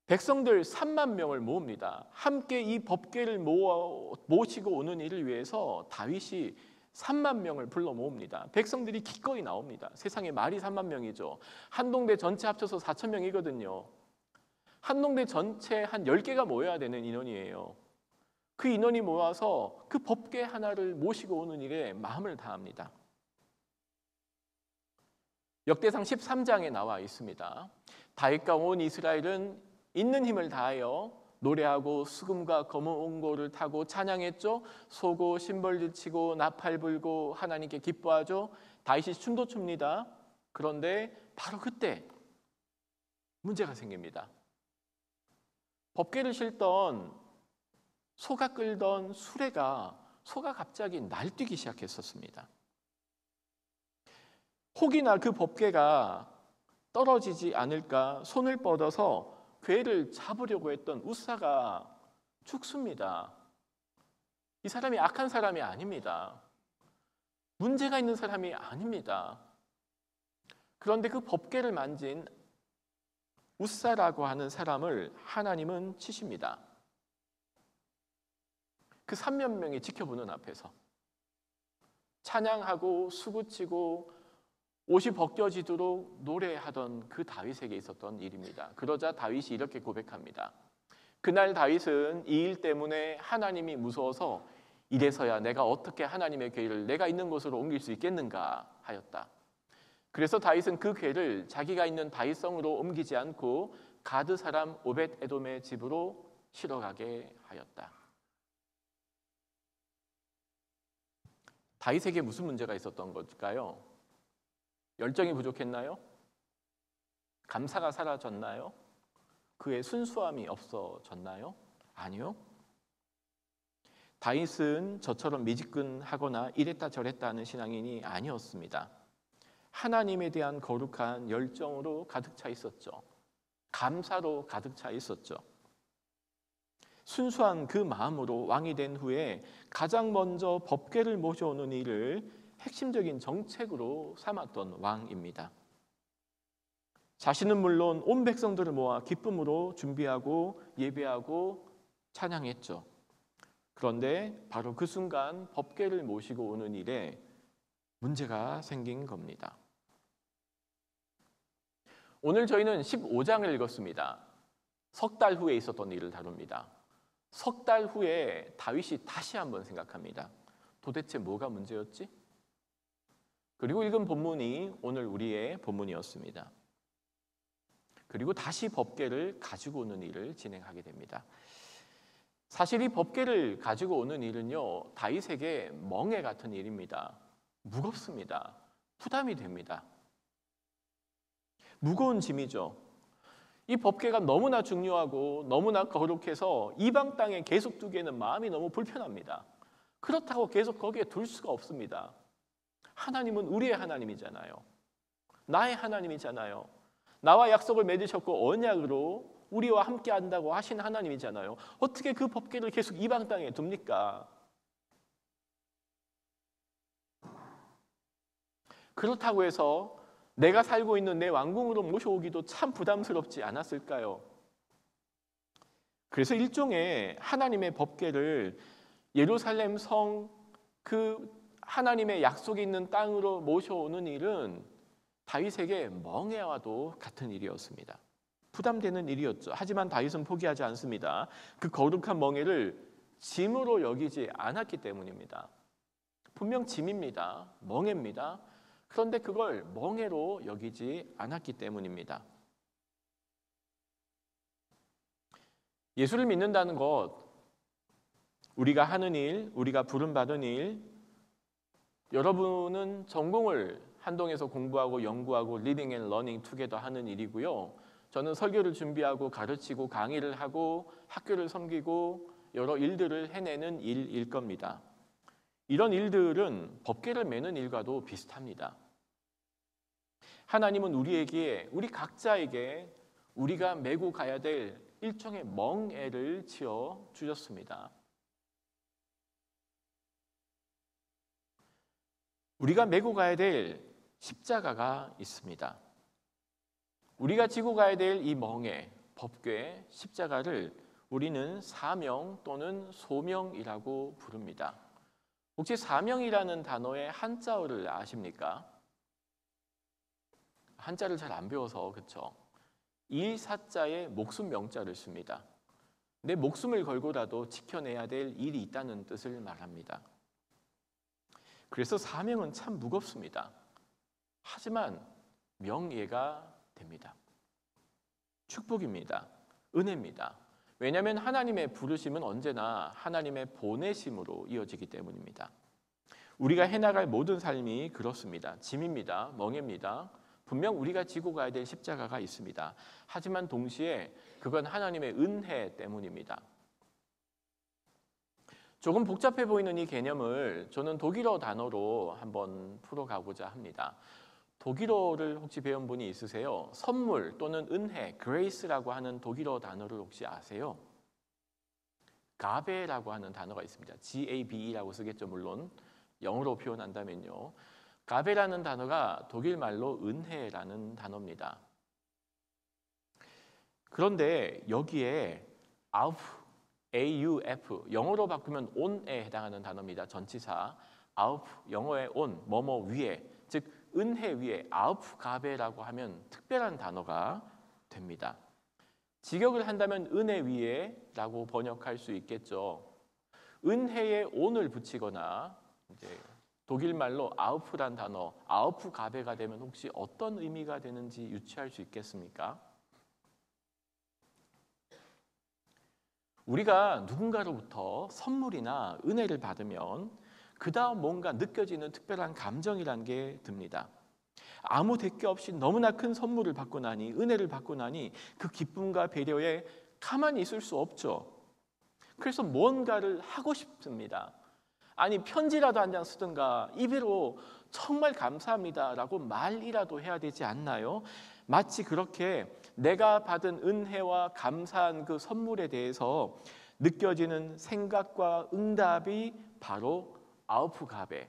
백성들 3만 명을 모읍니다. 함께 이 법궤를 모시고 오는 일을 위해서 다윗이 3만 명을 불러 모읍니다. 백성들이 기꺼이 나옵니다. 세상에 말이 3만 명이죠. 한동대 전체 합쳐서 4천 명이거든요. 한동대 전체 한 10개가 모여야 되는 인원이에요. 그 인원이 모여서 그 법궤 하나를 모시고 오는 일에 마음을 다합니다. 역대상 13장에 나와 있습니다. 다윗과 온 이스라엘은 있는 힘을 다하여 노래하고 수금과 검은 옹고를 타고 찬양했죠. 소고 심벌을 치고 나팔 불고 하나님께 기뻐하죠. 다윗이 춤도 춥니다. 그런데 바로 그때 문제가 생깁니다. 법궤를 싣던 소가 끌던 수레가 소가 갑자기 날뛰기 시작했었습니다. 혹이나 그 법궤가 떨어지지 않을까 손을 뻗어서 궤를 잡으려고 했던 우사가 죽습니다. 이 사람이 악한 사람이 아닙니다. 문제가 있는 사람이 아닙니다. 그런데 그 법궤를 만진 우사라고 하는 사람을 하나님은 치십니다. 그 3만 명이 지켜보는 앞에서 찬양하고 수구치고 옷이 벗겨지도록 노래하던 그 다윗에게 있었던 일입니다. 그러자 다윗이 이렇게 고백합니다. 그날 다윗은 이 일 때문에 하나님이 무서워서 이래서야 내가 어떻게 하나님의 궤를 내가 있는 곳으로 옮길 수 있겠는가 하였다. 그래서 다윗은 그 궤를 자기가 있는 다윗성으로 옮기지 않고 가드 사람 오벳 에돔의 집으로 실어가게 하였다. 다윗에게 무슨 문제가 있었던 걸까요? 열정이 부족했나요? 감사가 사라졌나요? 그의 순수함이 없어졌나요? 아니요. 다윗은 저처럼 미지근하거나 이랬다 저랬다 하는 신앙인이 아니었습니다. 하나님에 대한 거룩한 열정으로 가득 차 있었죠. 감사로 가득 차 있었죠. 순수한 그 마음으로 왕이 된 후에 가장 먼저 법궤를 모셔오는 일을 핵심적인 정책으로 삼았던 왕입니다. 자신은 물론 온 백성들을 모아 기쁨으로 준비하고 예배하고 찬양했죠. 그런데 바로 그 순간 법궤를 모시고 오는 일에 문제가 생긴 겁니다. 오늘 저희는 15장을 읽었습니다. 석 달 후에 있었던 일을 다룹니다. 석 달 후에 다윗이 다시 한번 생각합니다. 도대체 뭐가 문제였지? 그리고 읽은 본문이 오늘 우리의 본문이었습니다. 그리고 다시 법궤를 가지고 오는 일을 진행하게 됩니다. 사실 이 법궤를 가지고 오는 일은요, 다윗에게 멍에 같은 일입니다. 무겁습니다. 부담이 됩니다. 무거운 짐이죠. 이 법궤가 너무나 중요하고 너무나 거룩해서 이방 땅에 계속 두기에는 마음이 너무 불편합니다. 그렇다고 계속 거기에 둘 수가 없습니다. 하나님은 우리의 하나님이잖아요. 나의 하나님이잖아요. 나와 약속을 맺으셨고 언약으로 우리와 함께 한다고 하신 하나님이잖아요. 어떻게 그 법궤를 계속 이방 땅에 둡니까? 그렇다고 해서 내가 살고 있는 내 왕궁으로 모셔오기도 참 부담스럽지 않았을까요? 그래서 일종의 하나님의 법궤를 예루살렘 성 그 하나님의 약속이 있는 땅으로 모셔오는 일은 다윗에게 멍에와도 같은 일이었습니다. 부담되는 일이었죠. 하지만 다윗은 포기하지 않습니다. 그 거룩한 멍에를 짐으로 여기지 않았기 때문입니다. 분명 짐입니다. 멍에입니다. 그런데 그걸 멍에로 여기지 않았기 때문입니다. 예수를 믿는다는 것, 우리가 하는 일, 우리가 부름받은 일, 여러분은 전공을 한동에서 공부하고 연구하고 리딩 앤 러닝 투게더 하는 일이고요. 저는 설교를 준비하고 가르치고 강의를 하고 학교를 섬기고 여러 일들을 해내는 일일 겁니다. 이런 일들은 법궤를 메는 일과도 비슷합니다. 하나님은 우리에게, 우리 각자에게 우리가 메고 가야 될 일종의 멍에를 지어 주셨습니다. 우리가 메고 가야 될 십자가가 있습니다. 우리가 지고 가야 될 이 멍에, 법궤, 십자가를 우리는 사명 또는 소명이라고 부릅니다. 혹시 사명이라는 단어의 한자어를 아십니까? 한자를 잘 안 배워서 그렇죠. 일사자에 목숨 명자를 씁니다. 내 목숨을 걸고라도 지켜내야 될 일이 있다는 뜻을 말합니다. 그래서 사명은 참 무겁습니다. 하지만 명예가 됩니다. 축복입니다. 은혜입니다. 왜냐하면 하나님의 부르심은 언제나 하나님의 보내심으로 이어지기 때문입니다. 우리가 해나갈 모든 삶이 그렇습니다. 짐입니다. 멍해입니다. 분명 우리가 지고 가야 될 십자가가 있습니다. 하지만 동시에 그건 하나님의 은혜 때문입니다. 조금 복잡해 보이는 이 개념을 저는 독일어 단어로 한번 풀어가고자 합니다. 독일어를 혹시 배운 분이 있으세요? 선물 또는 은혜, grace라고 하는 독일어 단어를 혹시 아세요? 가베라고 하는 단어가 있습니다. G-A-B-E라고 쓰겠죠, 물론. 영어로 표현한다면요. 가베라는 단어가 독일 말로 은혜라는 단어입니다. 그런데 여기에 auf, AUF, 영어로 바꾸면 on에 해당하는 단어입니다. 전치사. auf, 영어의 on, 뭐뭐 위에, 즉 은혜 위에 아우프가베라고 하면 특별한 단어가 됩니다. 직역을 한다면 은혜 위에라고 번역할 수 있겠죠. 은혜에 on을 붙이거나 이제 독일 말로 아우프란 단어, 아우프가베가 되면 혹시 어떤 의미가 되는지 유추할 수 있겠습니까? 우리가 누군가로부터 선물이나 은혜를 받으면 그 다음 뭔가 느껴지는 특별한 감정이라는 게 듭니다. 아무 대가 없이 너무나 큰 선물을 받고 나니, 은혜를 받고 나니 그 기쁨과 배려에 가만히 있을 수 없죠. 그래서 뭔가를 하고 싶습니다. 아니 편지라도 한 장 쓰든가 입으로 정말 감사합니다라고 말이라도 해야 되지 않나요? 마치 그렇게 내가 받은 은혜와 감사한 그 선물에 대해서 느껴지는 생각과 응답이 바로 아우프가베.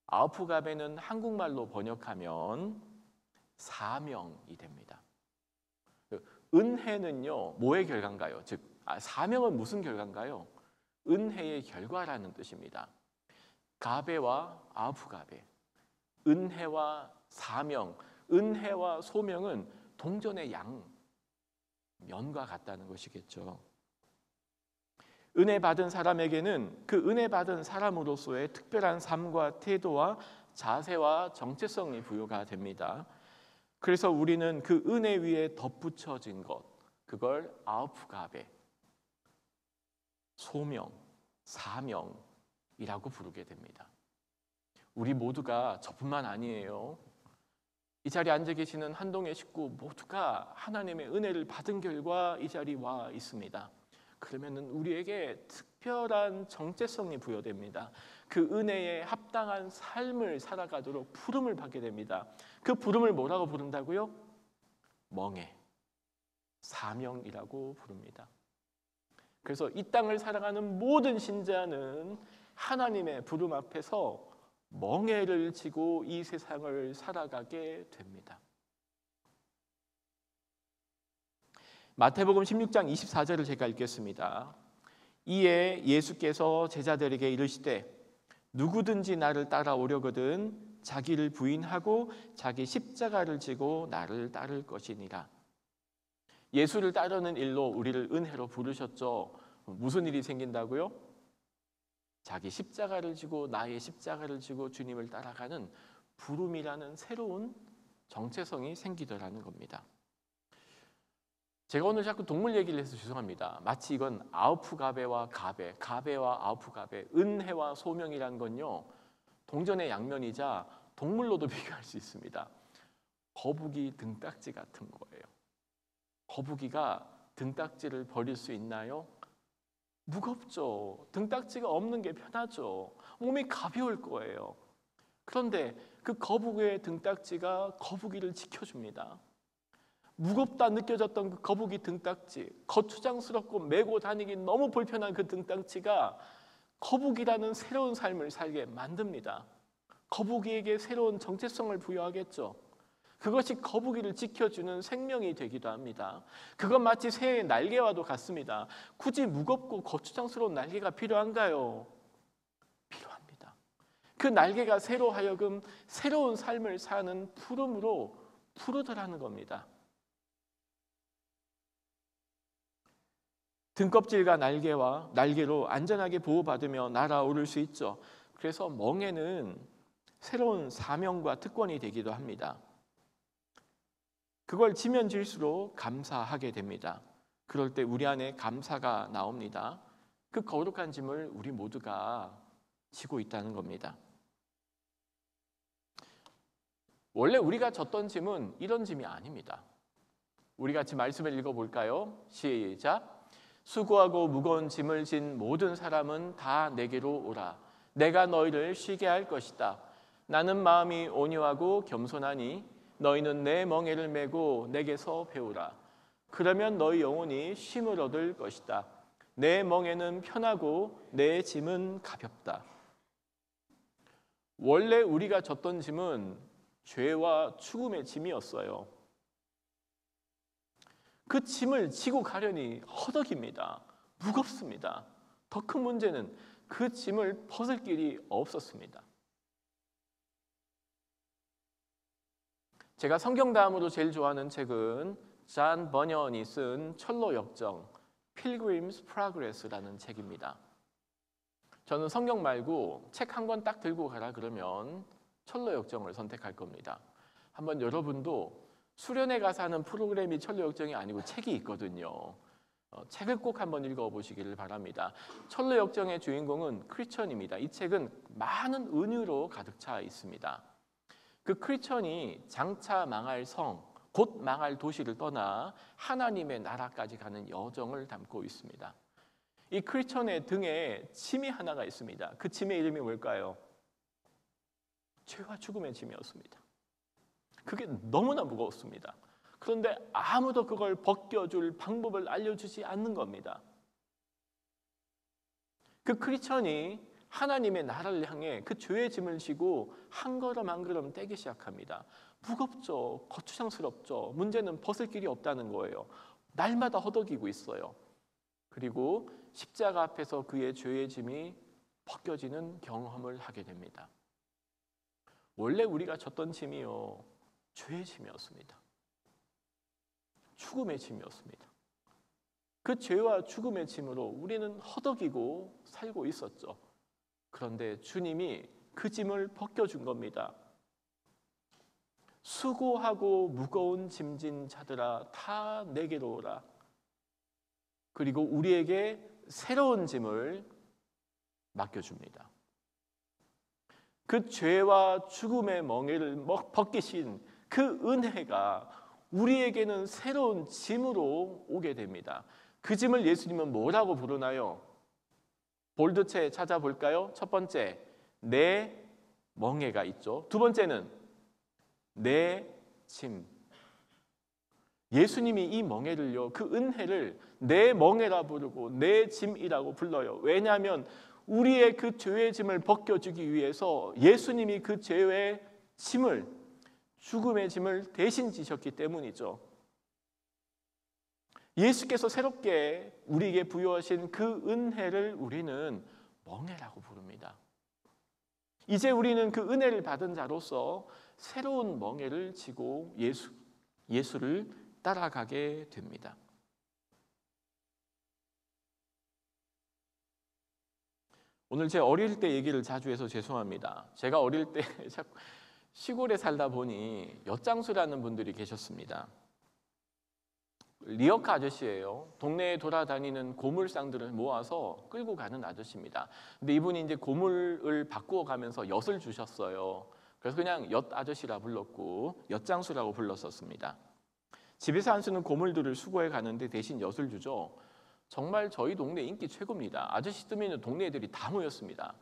아우프가베는 한국말로 번역하면 사명이 됩니다. 은혜는요, 뭐의 결과인가요? 즉, 사명은 무슨 결과인가요? 은혜의 결과라는 뜻입니다. 가베와 아우프가베, 은혜와 사명, 은혜와 소명은 동전의 양면과 같다는 것이겠죠. 은혜 받은 사람에게는 그 은혜 받은 사람으로서의 특별한 삶과 태도와 자세와 정체성이 부여가 됩니다. 그래서 우리는 그 은혜 위에 덧붙여진 것, 그걸 아우프가베, 소명, 사명이라고 부르게 됩니다. 우리 모두가 저뿐만 아니에요. 이 자리에 앉아 계시는 한동의 식구 모두가 하나님의 은혜를 받은 결과 이 자리에 와 있습니다. 그러면은 우리에게 특별한 정체성이 부여됩니다. 그 은혜에 합당한 삶을 살아가도록 부름을 받게 됩니다. 그 부름을 뭐라고 부른다고요? 멍에, 사명이라고 부릅니다. 그래서 이 땅을 살아가는 모든 신자는 하나님의 부름 앞에서 멍에를 지고 이 세상을 살아가게 됩니다. 마태복음 16장 24절을 제가 읽겠습니다. 이에 예수께서 제자들에게 이르시되 누구든지 나를 따라오려거든 자기를 부인하고 자기 십자가를 지고 나를 따를 것이니라. 예수를 따르는 일로 우리를 은혜로 부르셨죠. 무슨 일이 생긴다고요? 자기 십자가를 지고 나의 십자가를 지고 주님을 따라가는 부름이라는 새로운 정체성이 생기더라는 겁니다. 제가 오늘 자꾸 동물 얘기를 해서 죄송합니다. 마치 이건 아우프가베와 가베, 가베와 아우프가베, 은혜와 소명이라는 건요, 동전의 양면이자 동물로도 비교할 수 있습니다. 거북이 등딱지 같은 거예요. 거북이가 등딱지를 버릴 수 있나요? 무겁죠. 등딱지가 없는 게 편하죠. 몸이 가벼울 거예요. 그런데 그 거북이의 등딱지가 거북이를 지켜줍니다. 무겁다 느껴졌던 그 거북이 등딱지, 거추장스럽고 메고 다니기 너무 불편한 그 등딱지가 거북이라는 새로운 삶을 살게 만듭니다. 거북이에게 새로운 정체성을 부여하겠죠. 그것이 거북이를 지켜주는 생명이 되기도 합니다. 그건 마치 새의 날개와도 같습니다. 굳이 무겁고 거추장스러운 날개가 필요한가요? 필요합니다. 그 날개가 새로 하여금 새로운 삶을 사는 푸름으로 부르더라는 겁니다. 등껍질과 날개로 안전하게 보호받으며 날아오를 수 있죠. 그래서 멍에는 새로운 사명과 특권이 되기도 합니다. 그걸 지면 질수록 감사하게 됩니다. 그럴 때 우리 안에 감사가 나옵니다. 그 거룩한 짐을 우리 모두가 지고 있다는 겁니다. 원래 우리가 졌던 짐은 이런 짐이 아닙니다. 우리 같이 말씀을 읽어볼까요? 시작. 수고하고 무거운 짐을 진 모든 사람은 다 내게로 오라. 내가 너희를 쉬게 할 것이다. 나는 마음이 온유하고 겸손하니 너희는 내 멍에를 메고 내게서 배우라. 그러면 너희 영혼이 쉼을 얻을 것이다. 내 멍에는 편하고 내 짐은 가볍다. 원래 우리가 졌던 짐은 죄와 죽음의 짐이었어요. 그 짐을 지고 가려니 허덕입니다. 무겁습니다. 더 큰 문제는 그 짐을 벗을 길이 없었습니다. 제가 성경 다음으로 제일 좋아하는 책은 존 버년이 쓴 철로 역정, Pilgrim's Progress라는 책입니다. 저는 성경 말고 책 한 권 딱 들고 가라 그러면 철로 역정을 선택할 겁니다. 한번 여러분도 수련회 가서 하는 프로그램이 철로 역정이 아니고 책이 있거든요. 책을 꼭 한번 읽어보시기를 바랍니다. 철로 역정의 주인공은 크리스천입니다. 이 책은 많은 은유로 가득 차 있습니다. 그 크리스천이 장차 망할 성, 곧 망할 도시를 떠나 하나님의 나라까지 가는 여정을 담고 있습니다. 이 크리스천의 등에 짐이 하나가 있습니다. 그 짐의 이름이 뭘까요? 죄와 죽음의 짐이었습니다. 그게 너무나 무거웠습니다. 그런데 아무도 그걸 벗겨줄 방법을 알려주지 않는 겁니다. 그 크리스천이 하나님의 나라를 향해 그 죄의 짐을 지고 한 걸음 한 걸음 떼기 시작합니다. 무겁죠. 거추장스럽죠. 문제는 벗을 길이 없다는 거예요. 날마다 허덕이고 있어요. 그리고 십자가 앞에서 그의 죄의 짐이 벗겨지는 경험을 하게 됩니다. 원래 우리가 졌던 짐이요, 죄의 짐이었습니다. 죽음의 짐이었습니다. 그 죄와 죽음의 짐으로 우리는 허덕이고 살고 있었죠. 그런데 주님이 그 짐을 벗겨준 겁니다. 수고하고 무거운 짐진 자들아 다 내게로 오라. 그리고 우리에게 새로운 짐을 맡겨줍니다. 그 죄와 죽음의 멍에를 벗기신 그 은혜가 우리에게는 새로운 짐으로 오게 됩니다. 그 짐을 예수님은 뭐라고 부르나요? 볼드체 찾아볼까요? 첫 번째, 내 멍에가 있죠. 두 번째는 내 짐. 예수님이 이 멍에를요, 그 은혜를 내 멍에라 부르고 내 짐이라고 불러요. 왜냐하면 우리의 그 죄의 짐을 벗겨주기 위해서 예수님이 그 죄의 짐을, 죽음의 짐을 대신 지셨기 때문이죠. 예수께서 새롭게 우리에게 부여하신 그 은혜를 우리는 멍에라고 부릅니다. 이제 우리는 그 은혜를 받은 자로서 새로운 멍에를 지고 예수를 따라가게 됩니다. 오늘 제 어릴 때 얘기를 자주 해서 죄송합니다. 제가 어릴 때 시골에 살다 보니 엿장수라는 분들이 계셨습니다. 리어카 아저씨예요. 동네에 돌아다니는 고물상들을 모아서 끌고 가는 아저씨입니다. 근데 이분이 이제 고물을 바꾸어 가면서 엿을 주셨어요. 그래서 그냥 엿 아저씨라 불렀고 엿장수라고 불렀었습니다. 집에서 안 쓰는 고물들을 수거해 가는데 대신 엿을 주죠. 정말 저희 동네 인기 최고입니다. 아저씨 뜨면 동네 애들이 다 모였습니다.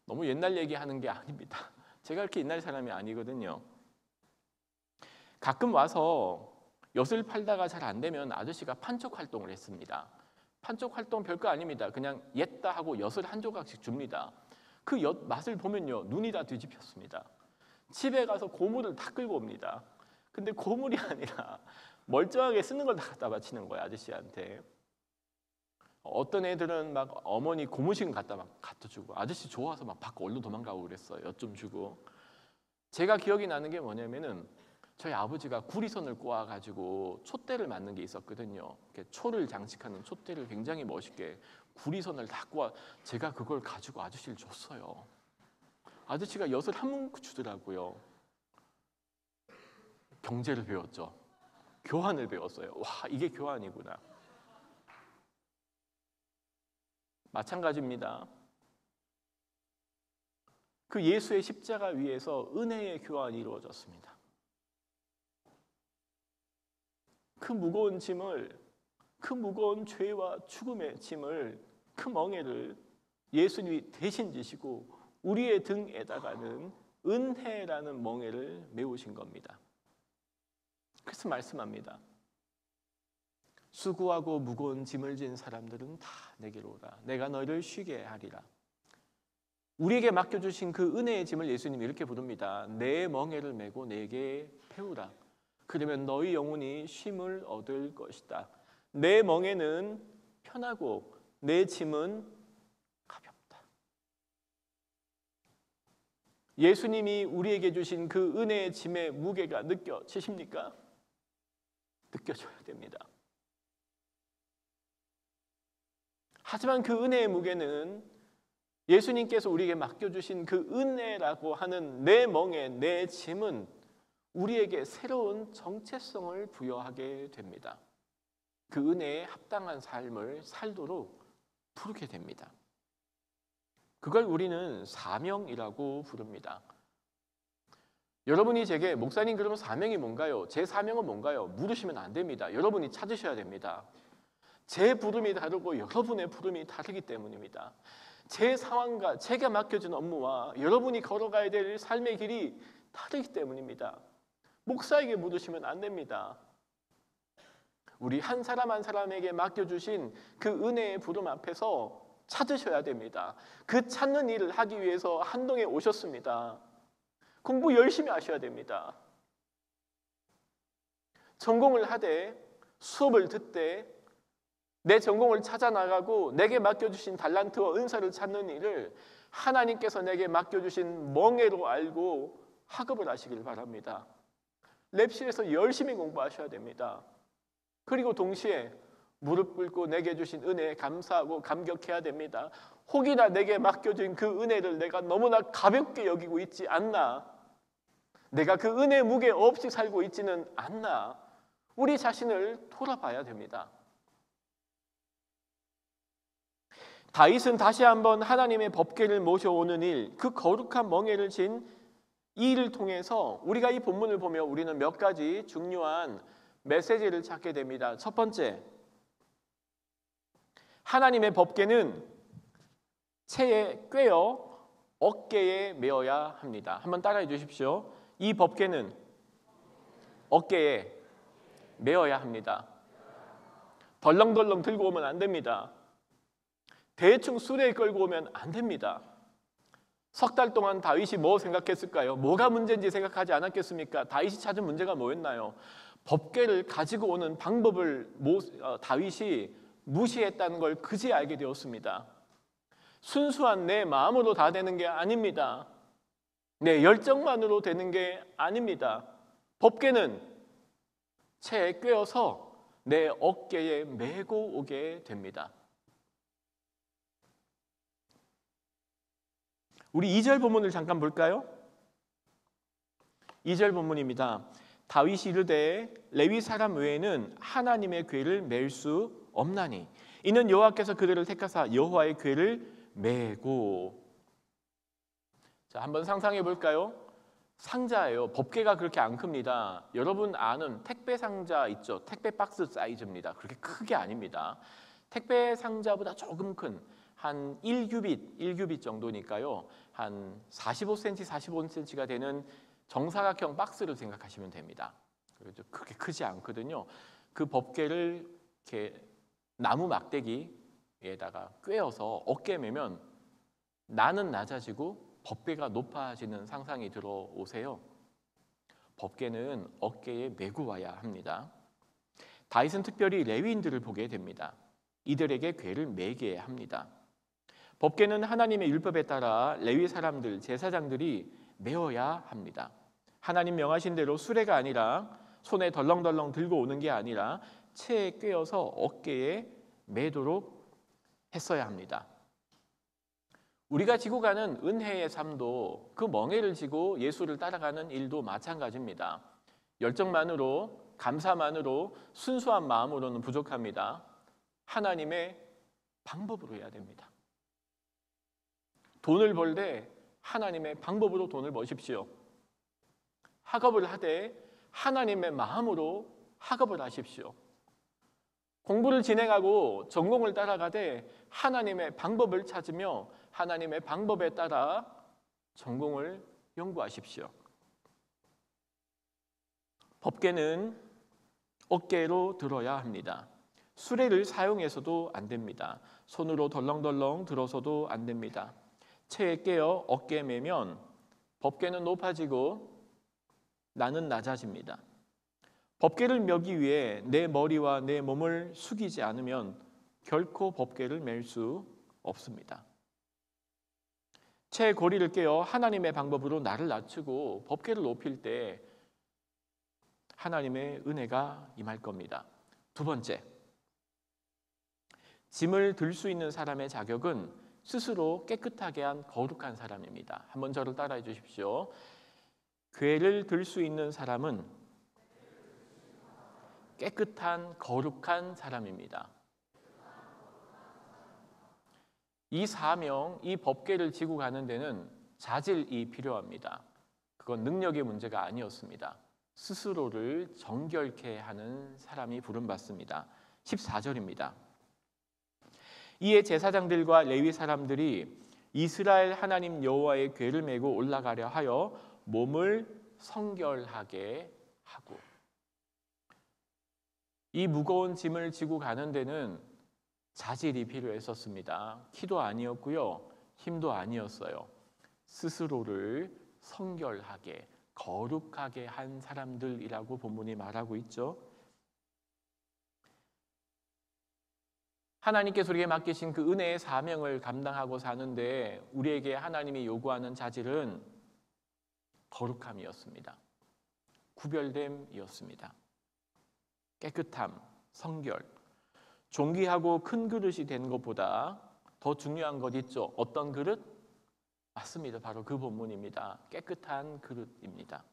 너무 옛날 얘기하는 게 아닙니다. 제가 그렇게 옛날 사람이 아니거든요. 가끔 와서 엿을 팔다가 잘 안 되면 아저씨가 판촉 활동을 했습니다. 판촉 활동 별거 아닙니다. 그냥 옛다 하고 엿을 한 조각씩 줍니다. 그 엿 맛을 보면요, 눈이 다 뒤집혔습니다. 집에 가서 고물을 다 끌고 옵니다. 근데 고물이 아니라 멀쩡하게 쓰는 걸 다 갖다 바치는 거예요, 아저씨한테. 어떤 애들은 막 어머니 고무신 갖다 주고, 아저씨 좋아서 막 밖에 얼른 도망가고 그랬어요. 엿 좀 주고. 제가 기억이 나는 게 뭐냐면은 저희 아버지가 구리선을 꼬아가지고 촛대를 만든 게 있었거든요. 이렇게 초를 장식하는 촛대를 굉장히 멋있게 구리선을 다 꼬아, 제가 그걸 가지고 아저씨를 줬어요. 아저씨가 엿을 한 뭉 주더라고요. 경제를 배웠죠. 교환을 배웠어요. 와, 이게 교환이구나. 마찬가지입니다. 그 예수의 십자가 위에서 은혜의 교환이 이루어졌습니다. 그 무거운 짐을, 그 무거운 죄와 죽음의 짐을, 그 멍에를 예수님이 대신 지시고 우리의 등에다가는 은혜라는 멍에를 메우신 겁니다. 그래서 말씀합니다. 수고하고 무거운 짐을 진 사람들은 다 내게로 오라. 내가 너희를 쉬게 하리라. 우리에게 맡겨주신 그 은혜의 짐을 예수님이 이렇게 부릅니다. 내 멍에를 메고 내게 배우라. 그러면 너희 영혼이 쉼을 얻을 것이다. 내 멍에는 편하고 내 짐은 가볍다. 예수님이 우리에게 주신 그 은혜의 짐의 무게가 느껴지십니까? 느껴져야 됩니다. 하지만 그 은혜의 무게는 예수님께서 우리에게 맡겨주신 그 은혜라고 하는 내 멍에, 내 짐은 우리에게 새로운 정체성을 부여하게 됩니다. 그 은혜에 합당한 삶을 살도록 부르게 됩니다. 그걸 우리는 사명이라고 부릅니다. 여러분이 제게 목사님 그러면 사명이 뭔가요? 제 사명은 뭔가요? 물으시면 안 됩니다. 여러분이 찾으셔야 됩니다. 제 부름이 다르고 여러분의 부름이 다르기 때문입니다. 제 상황과 제가 맡겨진 업무와 여러분이 걸어가야 될 삶의 길이 다르기 때문입니다. 목사에게 물으시면 안 됩니다. 우리 한 사람 한 사람에게 맡겨주신 그 은혜의 부름 앞에서 찾으셔야 됩니다. 그 찾는 일을 하기 위해서 한동에 오셨습니다. 공부 열심히 하셔야 됩니다. 전공을 하되 수업을 듣되 내 전공을 찾아 나가고 내게 맡겨주신 달란트와 은사를 찾는 일을 하나님께서 내게 맡겨주신 멍에로 알고 학업을 하시길 바랍니다. 랩실에서 열심히 공부하셔야 됩니다. 그리고 동시에 무릎 꿇고 내게 주신 은혜에 감사하고 감격해야 됩니다. 혹이나 내게 맡겨진 그 은혜를 내가 너무나 가볍게 여기고 있지 않나? 내가 그 은혜 무게 없이 살고 있지는 않나? 우리 자신을 돌아봐야 됩니다. 다윗은 다시 한번 하나님의 법궤를 모셔오는 일, 그 거룩한 멍에를 진 이 일을 통해서 우리가 이 본문을 보며 우리는 몇 가지 중요한 메시지를 찾게 됩니다. 첫 번째, 하나님의 법궤는 채에 꿰어 어깨에 메어야 합니다. 한번 따라해 주십시오. 이 법궤는 어깨에 메어야 합니다. 덜렁덜렁 들고 오면 안 됩니다. 대충 수레에 끌고 오면 안 됩니다. 석 달 동안 다윗이 뭐 생각했을까요? 뭐가 문제인지 생각하지 않았겠습니까? 다윗이 찾은 문제가 뭐였나요? 법궤를 가지고 오는 방법을 다윗이 무시했다는 걸 그제 알게 되었습니다. 순수한 내 마음으로 다 되는 게 아닙니다. 내 열정만으로 되는 게 아닙니다. 법궤는 채에 꿰어서 내 어깨에 메고 오게 됩니다. 우리 2절 본문을 잠깐 볼까요? 2절 본문입니다. 다윗이 이르되 레위 사람 외에는 하나님의 궤를 맬 수 없나니 이는 여호와께서 그들을 택하사 여호와의 궤를 메고. 자, 한번 상상해 볼까요? 상자예요. 법궤가 그렇게 안 큽니다. 여러분 아는 택배 상자 있죠? 택배 박스 사이즈입니다. 그렇게 크게 아닙니다. 택배 상자보다 조금 큰 한 1규빗 정도니까요. 한 45cm, 45cm가 되는 정사각형 박스를 생각하시면 됩니다. 그렇죠? 그렇게 크지 않거든요. 그 법궤를 이렇게 나무 막대기에다가 꿰어서 어깨에 매면 나는 낮아지고 법궤가 높아지는 상상이 들어오세요. 법궤는 어깨에 메고 와야 합니다. 다윗은 특별히 레위인들을 보게 됩니다. 이들에게 궤를 메게 합니다. 법궤는 하나님의 율법에 따라 레위 사람들, 제사장들이 메어야 합니다. 하나님 명하신 대로 수레가 아니라 손에 덜렁덜렁 들고 오는 게 아니라 채에 꿰어서 어깨에 매도록 했어야 합니다. 우리가 지고 가는 은혜의 삶도 그 멍에를 지고 예수를 따라가는 일도 마찬가지입니다. 열정만으로, 감사만으로, 순수한 마음으로는 부족합니다. 하나님의 방법으로 해야 됩니다. 돈을 벌 때 하나님의 방법으로 돈을 버십시오. 학업을 하되 하나님의 마음으로 학업을 하십시오. 공부를 진행하고 전공을 따라가되 하나님의 방법을 찾으며 하나님의 방법에 따라 전공을 연구하십시오. 법궤는 어깨로 들어야 합니다. 수레를 사용해서도 안 됩니다. 손으로 덜렁덜렁 들어서도 안 됩니다. 채에 꿰어 어깨에 매면 법궤는 높아지고 나는 낮아집니다. 법궤를 메기 위해 내 머리와 내 몸을 숙이지 않으면 결코 법궤를 맬 수 없습니다. 채의 고리를 꿰어 하나님의 방법으로 나를 낮추고 법궤를 높일 때 하나님의 은혜가 임할 겁니다. 두 번째, 짐을 들 수 있는 사람의 자격은 스스로 깨끗하게 한 거룩한 사람입니다. 한번 저를 따라해 주십시오. 궤를 들 수 있는 사람은 깨끗한 거룩한 사람입니다. 이 사명, 이 법궤를 지고 가는 데는 자질이 필요합니다. 그건 능력의 문제가 아니었습니다. 스스로를 정결케 하는 사람이 부름받습니다. 14절입니다. 이에 제사장들과 레위 사람들이 이스라엘 하나님 여호와의 궤를 메고 올라가려 하여 몸을 성결하게 하고. 이 무거운 짐을 지고 가는 데는 자질이 필요했었습니다. 키도 아니었고요, 힘도 아니었어요. 스스로를 성결하게, 거룩하게 한 사람들이라고 본문이 말하고 있죠. 하나님께서 우리에게 맡기신 그 은혜의 사명을 감당하고 사는데 우리에게 하나님이 요구하는 자질은 거룩함이었습니다. 구별됨이었습니다. 깨끗함, 성결, 존귀하고 큰 그릇이 되는 것보다 더 중요한 것 있죠. 어떤 그릇? 맞습니다. 바로 그 본문입니다. 깨끗한 그릇입니다.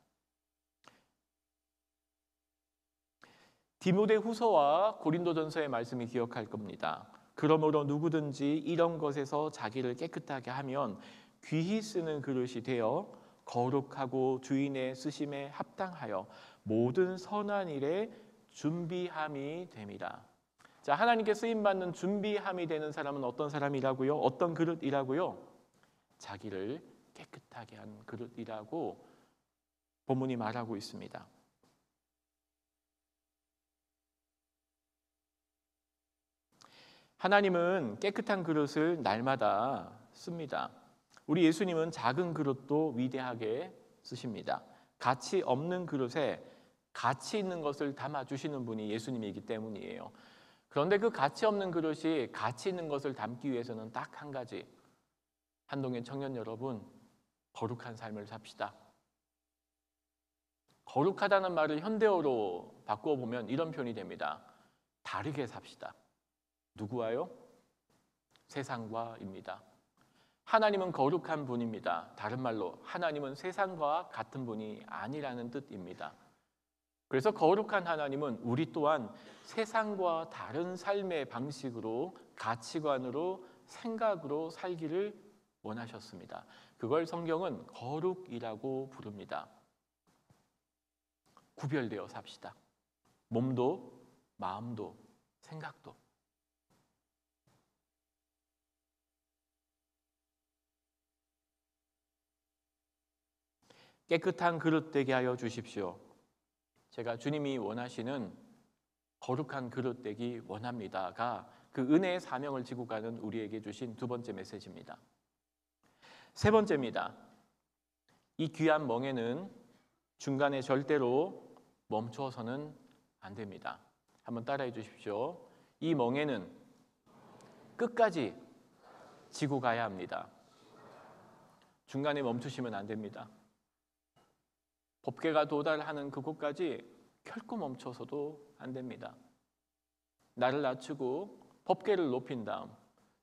디모데후서와 고린도전서의 말씀이 기억할 겁니다. 그러므로 누구든지 이런 것에서 자기를 깨끗하게 하면 귀히 쓰는 그릇이 되어 거룩하고 주인의 쓰심에 합당하여 모든 선한 일에 준비함이 됨이라. 자, 하나님께 쓰임받는 준비함이 되는 사람은 어떤 사람이라고요? 어떤 그릇이라고요? 자기를 깨끗하게 한 그릇이라고 본문이 말하고 있습니다. 하나님은 깨끗한 그릇을 날마다 씁니다. 우리 예수님은 작은 그릇도 위대하게 쓰십니다. 가치 없는 그릇에 가치 있는 것을 담아주시는 분이 예수님이기 때문이에요. 그런데 그 가치 없는 그릇이 가치 있는 것을 담기 위해서는 딱 한 가지. 한동현 청년 여러분, 거룩한 삶을 삽시다. 거룩하다는 말을 현대어로 바꾸어 보면 이런 표현이 됩니다. 다르게 삽시다. 누구와요? 세상과입니다. 하나님은 거룩한 분입니다. 다른 말로 하나님은 세상과 같은 분이 아니라는 뜻입니다. 그래서 거룩한 하나님은 우리 또한 세상과 다른 삶의 방식으로, 가치관으로, 생각으로 살기를 원하셨습니다. 그걸 성경은 거룩이라고 부릅니다. 구별되어 삽시다. 몸도, 마음도, 생각도. 깨끗한 그릇 되게 하여 주십시오. 제가 주님이 원하시는 거룩한 그릇 되기 원합니다가 그 은혜의 사명을 지고 가는 우리에게 주신 두 번째 메시지입니다. 세 번째입니다. 이 귀한 멍에는 중간에 절대로 멈춰서는 안 됩니다. 한번 따라해 주십시오. 이 멍에는 끝까지 지고 가야 합니다. 중간에 멈추시면 안 됩니다. 법궤가 도달하는 그곳까지 결코 멈춰서도 안 됩니다. 나를 낮추고 법궤를 높인 다음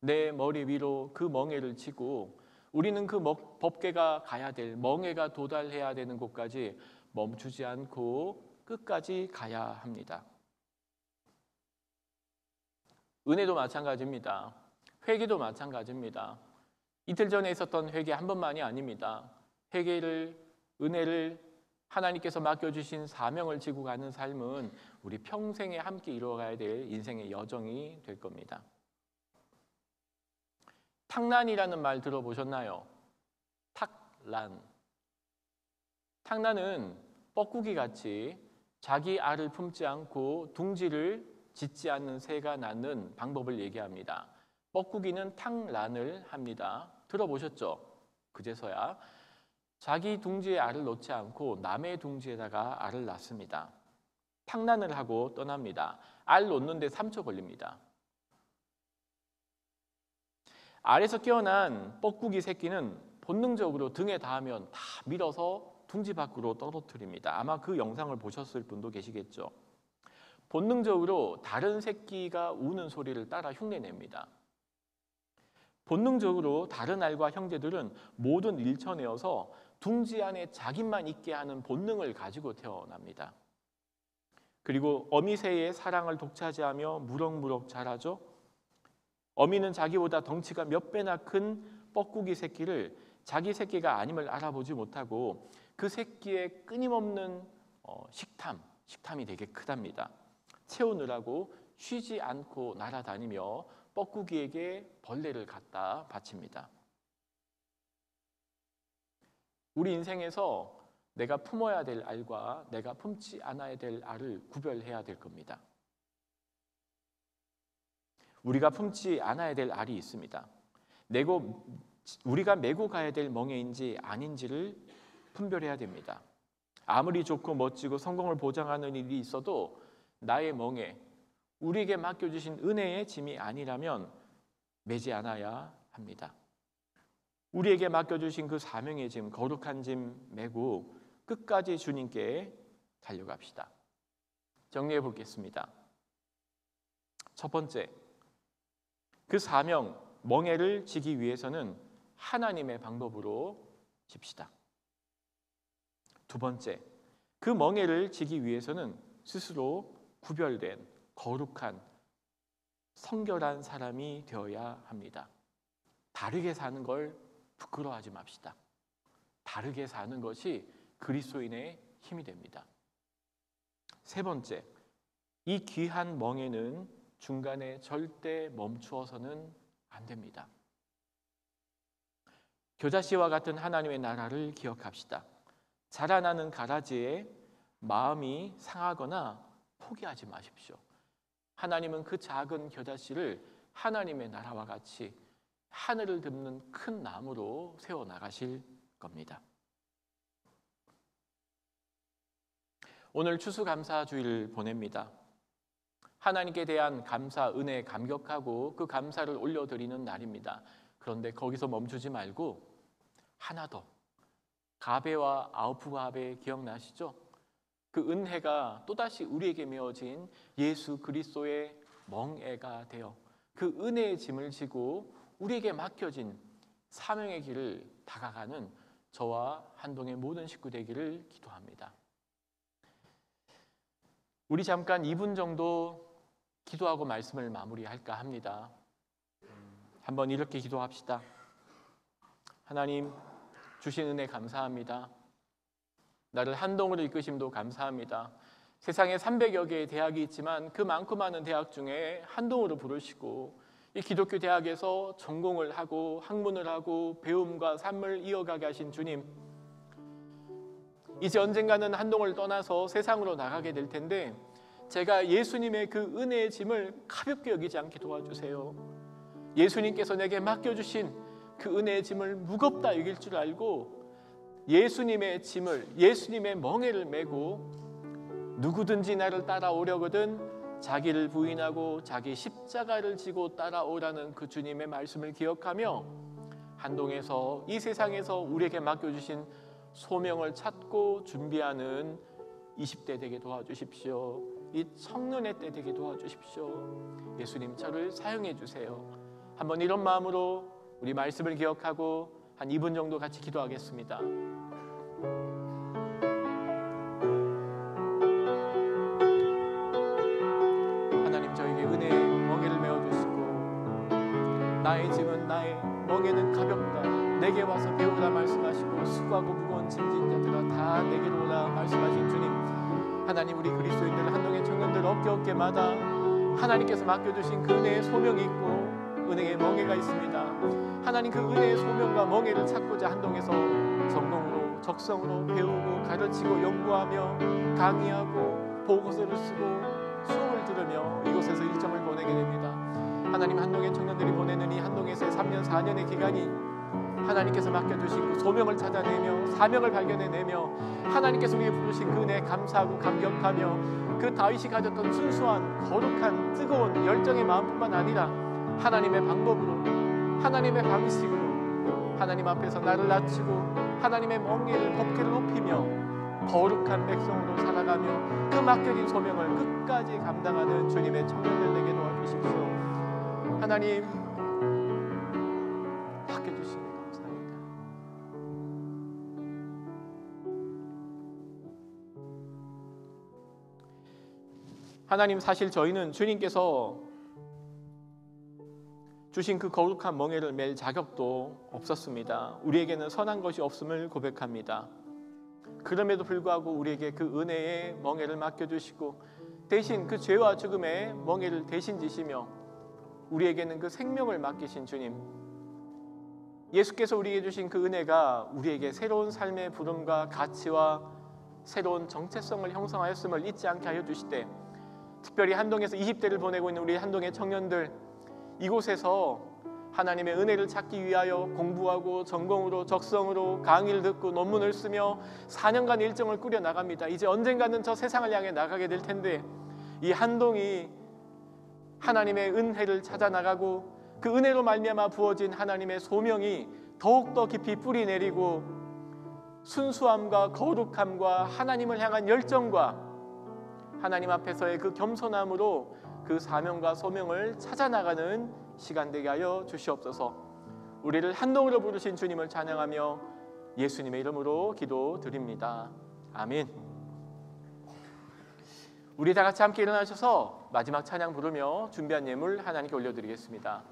내 머리 위로 그 멍에를 치고 우리는 그 법궤가 가야 될, 멍에가 도달해야 되는 곳까지 멈추지 않고 끝까지 가야 합니다. 은혜도 마찬가지입니다. 회개도 마찬가지입니다. 이틀 전에 있었던 회개 한 번만이 아닙니다. 회개를, 은혜를, 하나님께서 맡겨주신 사명을 지고 가는 삶은 우리 평생에 함께 이루어가야 될 인생의 여정이 될 겁니다. 탕란이라는 말 들어보셨나요? 탁란. 탕란은 뻐꾸기 같이 자기 알을 품지 않고 둥지를 짓지 않는 새가 낳는 방법을 얘기합니다. 뻐꾸기는 탕란을 합니다. 들어보셨죠? 그제서야 자기 둥지에 알을 놓지 않고 남의 둥지에다가 알을 낳습니다. 탕란을 하고 떠납니다. 알 놓는데 3초 걸립니다. 알에서 깨어난 뻐꾸기 새끼는 본능적으로 등에 닿으면 다 밀어서 둥지 밖으로 떨어뜨립니다. 아마 그 영상을 보셨을 분도 계시겠죠. 본능적으로 다른 새끼가 우는 소리를 따라 흉내냅니다. 본능적으로 다른 알과 형제들은 모든 일처내어서 둥지 안에 자기만 있게 하는 본능을 가지고 태어납니다. 그리고 어미새의 사랑을 독차지하며 무럭무럭 자라죠. 어미는 자기보다 덩치가 몇 배나 큰 뻐꾸기 새끼를 자기 새끼가 아님을 알아보지 못하고 그 새끼의 끊임없는 식탐이 되게 크답니다. 채우느라고 쉬지 않고 날아다니며 뻐꾸기에게 벌레를 갖다 바칩니다. 우리 인생에서 내가 품어야 될 알과 내가 품지 않아야 될 알을 구별해야 될 겁니다. 우리가 품지 않아야 될 알이 있습니다. 우리가 메고 가야 될 멍에인지 아닌지를 분별해야 됩니다. 아무리 좋고 멋지고 성공을 보장하는 일이 있어도 나의 멍에, 우리에게 맡겨주신 은혜의 짐이 아니라면 매지 않아야 합니다. 우리에게 맡겨주신 그 사명의 짐, 거룩한 짐 메고 끝까지 주님께 달려갑시다. 정리해 보겠습니다. 첫 번째, 그 사명, 멍에를 지기 위해서는 하나님의 방법으로 집시다. 두 번째, 그 멍에를 지기 위해서는 스스로 구별된 거룩한 성결한 사람이 되어야 합니다. 다르게 사는 걸 부끄러워하지 맙시다. 다르게 사는 것이 그리스도인의 힘이 됩니다. 세 번째, 이 귀한 멍에는 중간에 절대 멈추어서는 안 됩니다. 겨자씨와 같은 하나님의 나라를 기억합시다. 자라나는 가라지에 마음이 상하거나 포기하지 마십시오. 하나님은 그 작은 겨자씨를 하나님의 나라와 같이 하늘을 덮는 큰 나무로 세워나가실 겁니다. 오늘 추수감사주일을 보냅니다. 하나님께 대한 감사, 은혜, 감격하고 그 감사를 올려드리는 날입니다. 그런데 거기서 멈추지 말고 하나 더, 가베와 아우프가베 기억나시죠? 그 은혜가 또다시 우리에게 메어진 예수 그리스도의 멍에가 되어 그 은혜의 짐을 지고 우리에게 맡겨진 사명의 길을 다가가는 저와 한동의 모든 식구 되기를 기도합니다. 우리 잠깐 2분 정도 기도하고 말씀을 마무리할까 합니다. 한번 이렇게 기도합시다. 하나님, 주신 은혜 감사합니다. 나를 한동으로 이끄심도 감사합니다. 세상에 300여 개의 대학이 있지만 그 많고 많은 대학 중에 한동으로 부르시고 이 기독교 대학에서 전공을 하고 학문을 하고 배움과 삶을 이어가게 하신 주님, 이제 언젠가는 한동을 떠나서 세상으로 나가게 될 텐데 제가 예수님의 그 은혜의 짐을 가볍게 여기지 않게 도와주세요. 예수님께서 내게 맡겨주신 그 은혜의 짐을 무겁다 여길 줄 알고 예수님의 짐을, 예수님의 멍에를 메고 누구든지 나를 따라오려거든 자기를 부인하고 자기 십자가를 지고 따라오라는 그 주님의 말씀을 기억하며 한동에서 이 세상에서 우리에게 맡겨주신 소명을 찾고 준비하는 20대 되게 도와주십시오. 이 청년의 때 되게 도와주십시오. 예수님, 저를 사용해 주세요. 한번 이런 마음으로 우리 말씀을 기억하고 한 2분 정도 같이 기도하겠습니다. 하나님, 저에게 은혜의 멍에를 메어주시고 나의 짐은, 나의 멍에는 가볍다, 내게 와서 배우라 말씀하시고 수고하고 무거운 짐진 자들아 다 내게로 오라 말씀하신 주님, 하나님, 우리 그리스도인들 한동의 청년들 어깨어깨마다 하나님께서 맡겨주신 그 은혜의 소명이 있고 은혜의 멍에가 있습니다. 하나님, 그 은혜의 소명과 멍에를 찾고자 한동에서 전공으로 적성으로 배우고 가르치고 연구하며 강의하고 보고서를 쓰고 수업을 들으며 이곳에서 일정을 보내게 됩니다. 하나님, 한동의 청년들이 보내는 이 한동에서의 3년 4년의 기간이 하나님께서 맡겨두신 그 소명을 찾아내며 사명을 발견해내며 하나님께서 우리에게 부르신 그 은혜에 감사하고 감격하며 그 다윗이 가졌던 순수한 거룩한 뜨거운 열정의 마음뿐만 아니라 하나님의 방법으로, 하나님의 방식으로 하나님 앞에서 나를 낮추고 하나님의 멍에를 법궤를 높이며 거룩한 백성으로 살아가며 그 맡겨진 소명을 끝까지 감당하는 주님의 청년들 되게 도와주십시오. 하나님, 맡겨주시니 감사합니다. 하나님, 사실 저희는 주님께서 주신 그 거룩한 멍에를 맬 자격도 없었습니다. 우리에게는 선한 것이 없음을 고백합니다. 그럼에도 불구하고 우리에게 그 은혜의 멍에를 맡겨주시고 대신 그 죄와 죽음의 멍에를 대신 지시며 우리에게는 그 생명을 맡기신 주님, 예수께서 우리에게 주신 그 은혜가 우리에게 새로운 삶의 부름과 가치와 새로운 정체성을 형성하였음을 잊지 않게 하여 주시되, 특별히 한동에서 20대를 보내고 있는 우리 한동의 청년들, 이곳에서 하나님의 은혜를 찾기 위하여 공부하고 전공으로 적성으로 강의를 듣고 논문을 쓰며 4년간 일정을 꾸려 나갑니다. 이제 언젠가는 저 세상을 향해 나가게 될 텐데 이 한동이 하나님의 은혜를 찾아 나가고 그 은혜로 말미암아 부어진 하나님의 소명이 더욱더 깊이 뿌리 내리고 순수함과 거룩함과 하나님을 향한 열정과 하나님 앞에서의 그 겸손함으로 그 사명과 소명을 찾아 나가는 시간 되게 하여 주시옵소서. 우리를 한동으로 부르신 주님을 찬양하며 예수님의 이름으로 기도드립니다. 아멘. 우리 다 같이 함께 일어나셔서 마지막 찬양 부르며 준비한 예물 하나님께 올려드리겠습니다.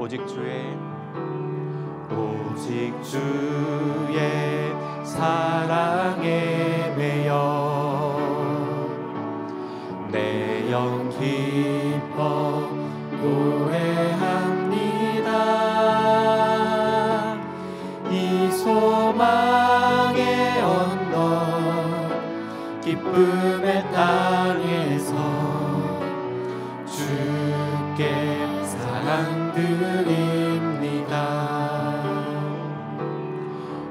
오직 주의 사랑에 매여 내 영 기뻐 노래합니다. 이 소망의 언덕 기쁨의 땅에서 주께 사랑드립니다.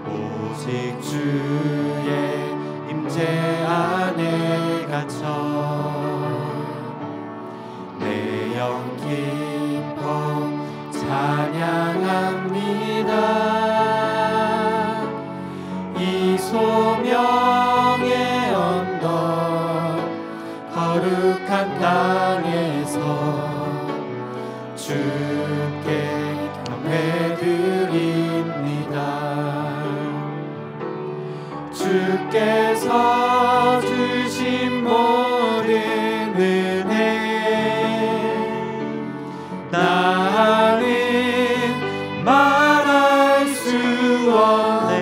오직 주의 임재 안에 갇혀 내 영 기뻐 찬양합니다. 이 소명의 언덕 거룩한 땅에서 주께 경배드립니다. 주께서 주신 모든 은혜 나는 말할 수 없네.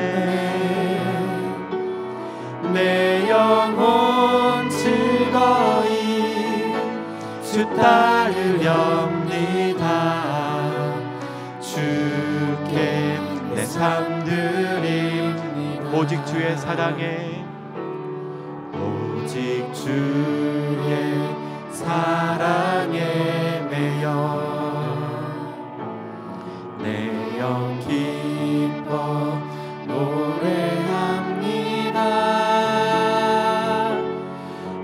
내 영혼 즐거이 주 따르렵니다. 주께 내 삶 드립니다. 오직 주의 사랑에 오직 주의 사랑에 매여 내 영 기뻐 노래합니다.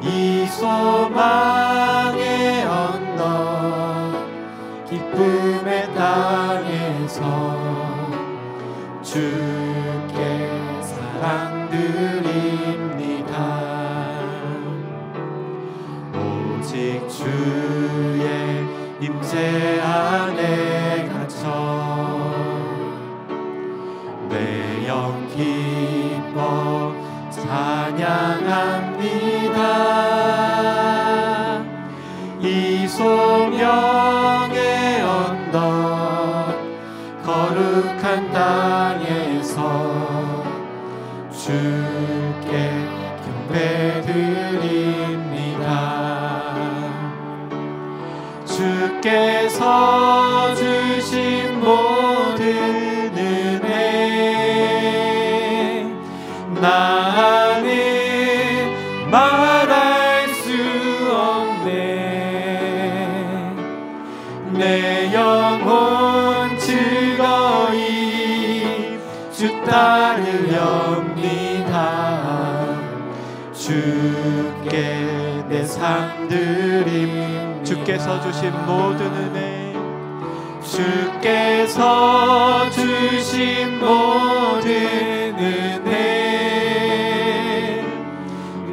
이 소망의 언덕 기쁨의 땅에서 주께 사랑드립니다. 오직 주의 임재 안에 갇혀 내 영 기뻐 찬양합니다. 이 소명의 언덕 거룩한 땅에서 주께 경배드립니다. 주께서 주신 모든 은혜 나는 말할 수 없네. 내 영혼 즐거이 주 따르렵니다. 주께 내 삶 드림. 주께서 주신 모든 은혜 주께서 주신 모든 은혜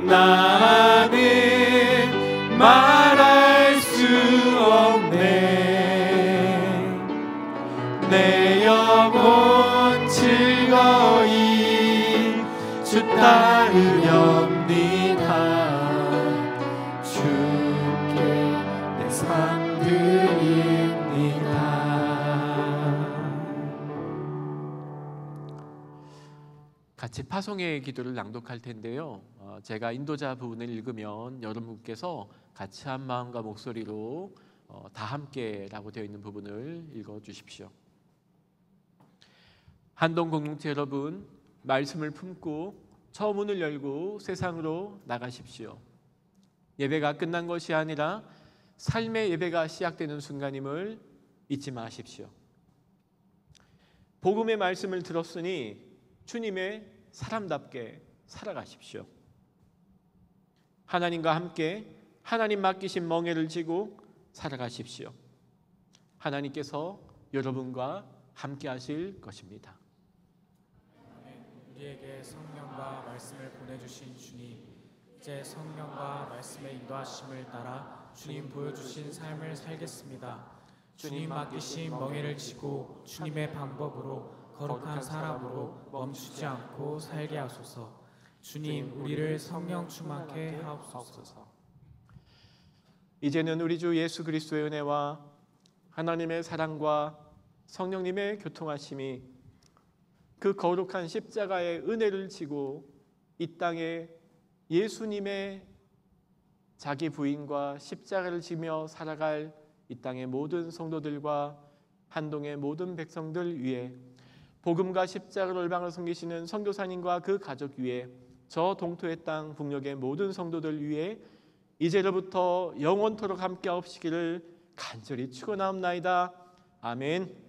나는 말할 수 없네. 내 영혼 즐거이 주 따르렵니다. 주께 내 삶 드립니다. 같이 파송의 기도를 낭독할 텐데요. 제가 인도자 부분을 읽으면 여러분께서 같이 한 마음과 목소리로 다 함께라고 되어 있는 부분을 읽어주십시오. 한동 공동체 여러분, 말씀을 품고 처문을 열고 세상으로 나가십시오. 예배가 끝난 것이 아니라 삶의 예배가 시작되는 순간임을 잊지 마십시오. 복음의 말씀을 들었으니 주님의 사람답게 살아가십시오. 하나님과 함께 하나님 맡기신 멍에를 지고 살아가십시오. 하나님께서 여러분과 함께 하실 것입니다. 우리에게 성령과 말씀을 보내주신 주님, 이제 성령과 말씀의 인도하심을 따라 주님 보여주신 삶을 살겠습니다. 주님 맡기신 멍에를 지고 주님의 방법으로 거룩한 사람으로 멈추지 않고 살게 하소서. 주님, 우리를 성령 충만케 하옵소서. 이제는 우리 주 예수 그리스도의 은혜와 하나님의 사랑과 성령님의 교통하심이 그 거룩한 십자가의 은혜를 지고 이 땅에 예수님의 자기 부인과 십자가를 지며 살아갈 이 땅의 모든 성도들과 한동의 모든 백성들 위에, 복음과 십자가를 올방을 섬기시는 선교사님과 그 가족 위에, 저 동토의 땅 북녘의 모든 성도들 위에 이제로부터 영원토록 함께 하옵시기를 간절히 축원하옵나이다. 아멘.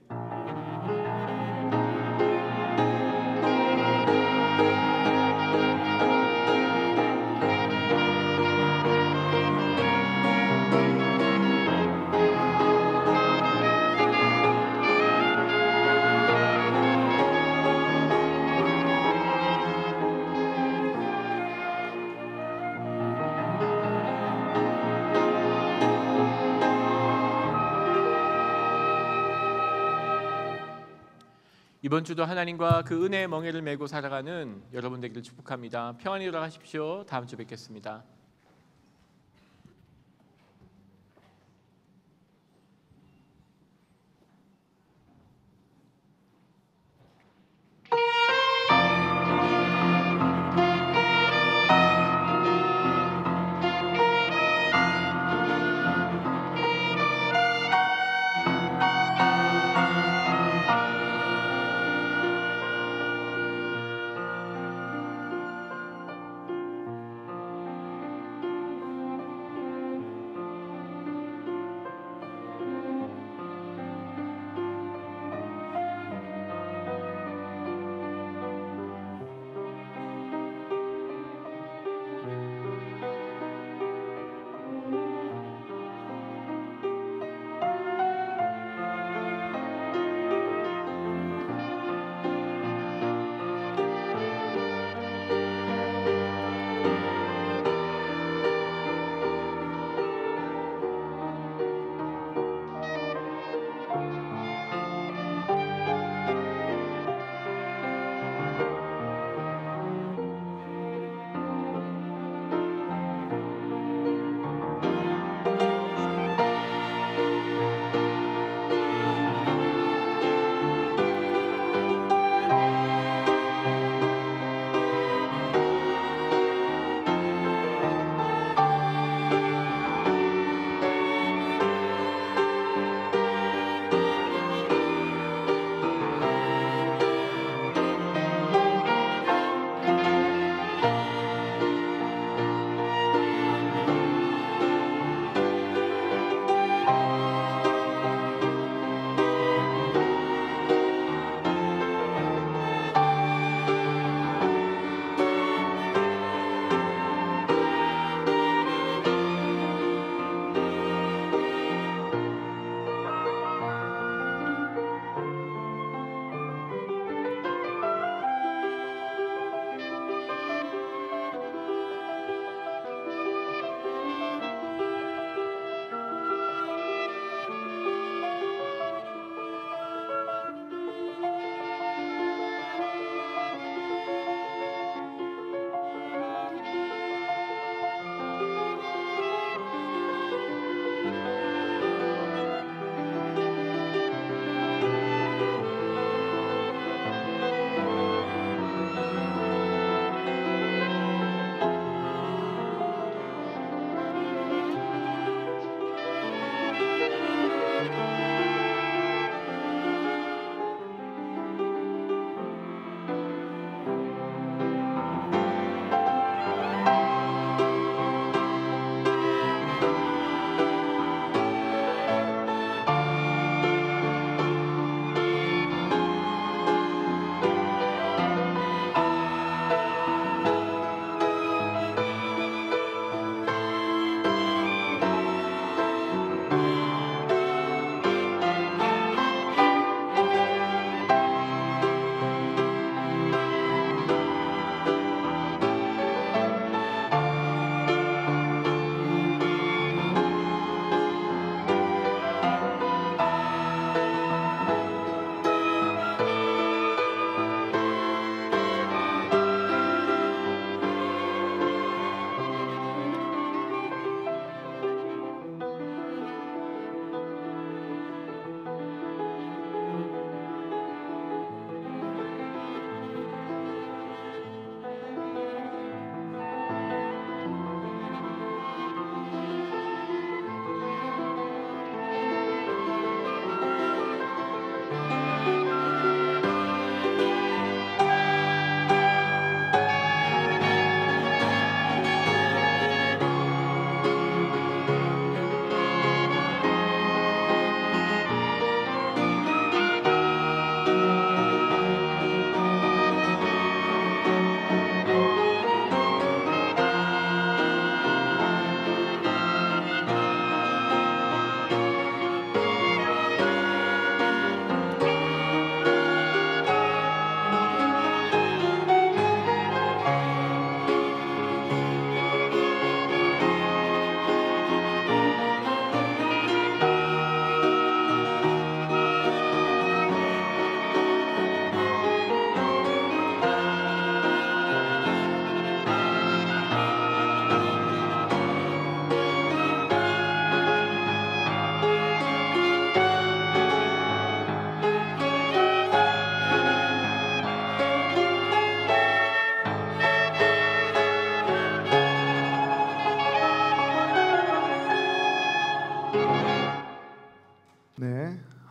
이번 주도 하나님과 그 은혜의 멍에를 메고 살아가는 여러분 되기를 축복합니다. 평안히 돌아가십시오. 다음 주 뵙겠습니다.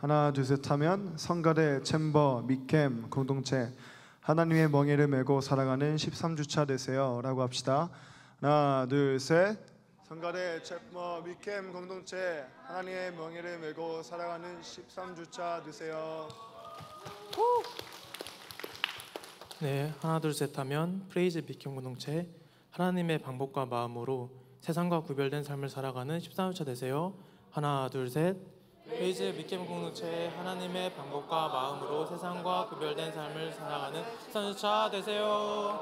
하나 둘 셋 하면 성가대 챔버 미캠 공동체 하나님의 멍에를 메고 살아가는 13주차 되세요 라고 합시다. 하나 둘 셋. 성가대 챔버 미캠 공동체 하나님의 멍에를 메고 살아가는 13주차 되세요. 네, 하나 둘 셋 하면 프레이즈 미캠 공동체 하나님의 방법과 마음으로 세상과 구별된 삶을 살아가는 13주차 되세요. 하나 둘 셋. 프레이즈 미캠 공동체 하나님의 방법과 마음으로 세상과 구별된 삶을 살아가는 13주차 되세요.